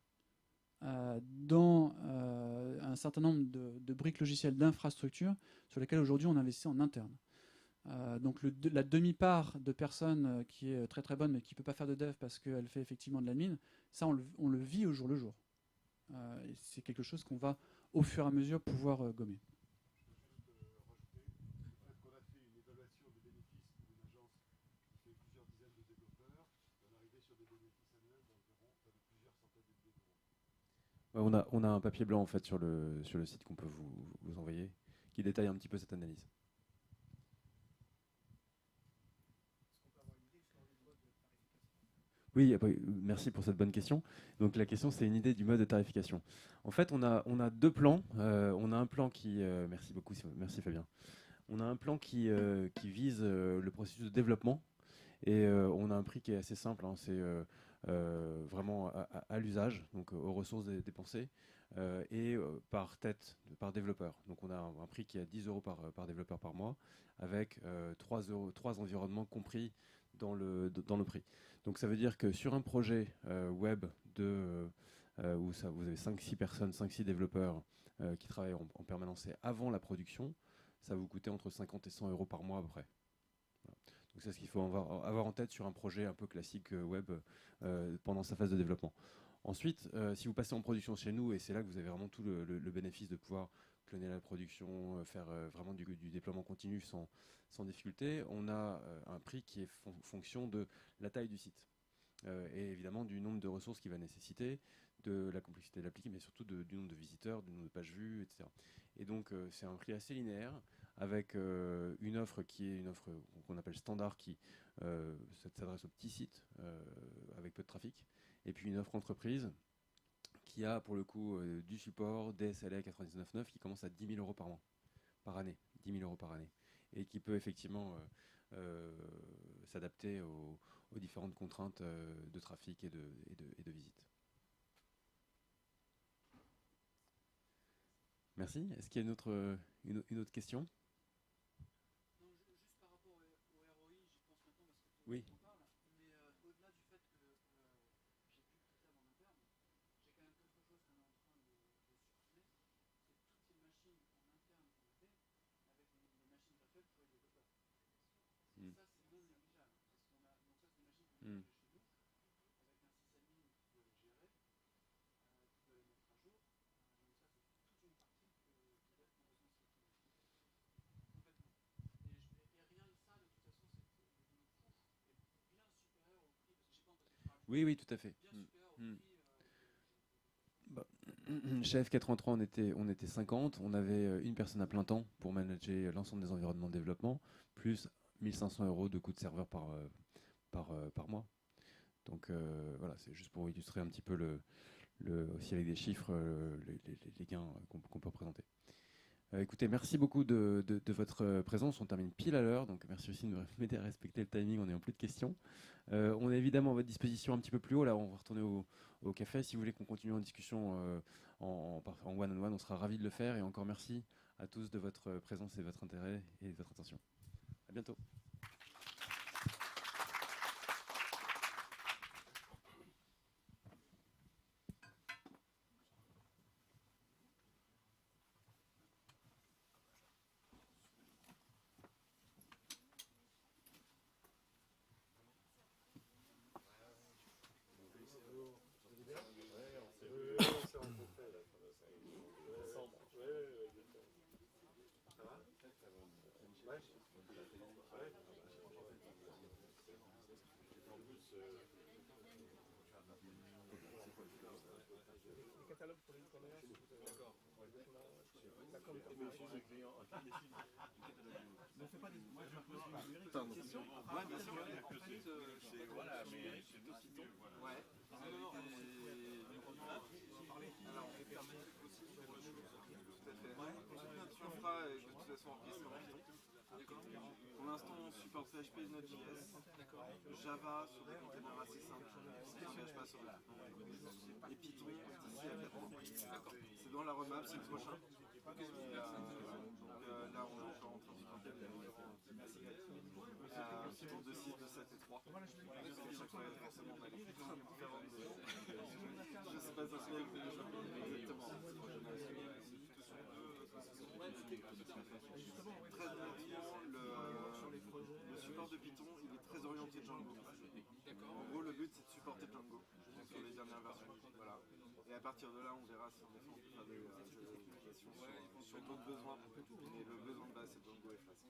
dans un certain nombre de briques logicielles d'infrastructure sur lesquelles aujourd'hui on investit en interne. Donc la demi-part de personnes qui est très très bonne mais qui ne peut pas faire de dev parce qu'elle fait effectivement de l'admin, ça on le vit au jour le jour. Et c'est quelque chose qu'on va au fur et à mesure pouvoir gommer.
On a un papier blanc en fait sur le site qu'on peut vous envoyer qui détaille un petit peu cette analyse. Oui, merci pour cette bonne question. Donc la question, c'est une idée du mode de tarification. En fait, on a deux plans. On a un plan qui... merci beaucoup, merci Fabien. On a un plan qui vise le processus de développement, et on a un prix qui est assez simple. Hein, c'est vraiment à l'usage, donc aux ressources dépensées, et par tête, par développeur. Donc on a un prix qui est à 10 € par développeur par mois, avec 3 environnements compris dans le prix. Donc ça veut dire que sur un projet web où vous avez 5-6 personnes, 5-6 développeurs qui travaillent en permanence et avant la production, ça va vous coûter entre 50 et 100 € par mois à peu près. Voilà. Donc c'est ce qu'il faut avoir en tête sur un projet un peu classique web pendant sa phase de développement. Ensuite, si vous passez en production chez nous, et c'est là que vous avez vraiment tout le bénéfice de pouvoir cloner la production, faire vraiment du déploiement continu sans difficulté, on a un prix qui est fonction de la taille du site et évidemment du nombre de ressources qu'il va nécessiter, de la complexité de l'appliquer, mais surtout du nombre de visiteurs, du nombre de pages vues, etc. Et donc c'est un prix assez linéaire avec une offre qui est une offre qu'on appelle standard qui s'adresse aux petits sites avec peu de trafic, et puis une offre entreprise qui a pour le coup du support, des SLA 99.9 qui commence à 10 000 € par mois, par année, 10 000 € par année, et qui peut effectivement s'adapter aux différentes contraintes de trafic et de visite. Merci. Est-ce qu'il y a une autre question?
Non, juste par rapport au ROI, j'y pense maintenant parce que
oui.
On parle, mais au-delà du fait que j'ai plus de dev en interne, j'ai quand même quelque chose qu'on est en train de supprimer, c'est toutes ces machines en interne qu'on avait avec les machines virtuelles pour les développeurs. Et ça, c'est non négligeable, parce qu'on a donc ça, c'est des machines qu'on a chez nous, avec un sysadmin qui peut les gérer, qui peut les mettre à jour. Donc ça, c'est toute une partie qui va être complètement sécurisée. Complètement. Et rien de ça, de toute façon, le coût est bien supérieur au prix, parce que je sais pas,
Oui, tout à fait.
bien supérieur au prix.
Chez F83, on était 50. On avait une personne à plein temps pour manager l'ensemble des environnements de développement, plus 1 500 € de coût de serveur par mois. Donc voilà, c'est juste pour illustrer un petit peu aussi avec des chiffres les gains qu'on peut représenter. Écoutez, merci beaucoup de votre présence. On termine pile à l'heure, donc merci aussi de m'aider à respecter le timing en n'ayant plus de questions. On est évidemment à votre disposition un petit peu plus haut. Là, on va retourner au café. Si vous voulez qu'on continue en discussion en one-on-one, on sera ravis de le faire. Et encore merci à tous de votre présence et de votre intérêt et de votre attention. À bientôt.
Pour l'instant, on supporte PHP et Node.js, Java sur des containers assez simples, ça n'engage pas sur le et Python d'ici à 4 ans. C'est dans la roadmap, c'est le prochain. Et, là, on est encore en train de supporter Python 2.6, 2.7 et 3. Chaque fois, forcément, on a des Python différentes. Je ne sais pas si c'est exactement. Très honnêtement, le support de Python, il est très orienté Django. En gros, le but, c'est de supporter Django sur les dernières versions. Voilà. Et à partir de là, on verra si en effet on peut faire des applications sur d'autres besoins. Mais le besoin de base, c'est Django et Flask.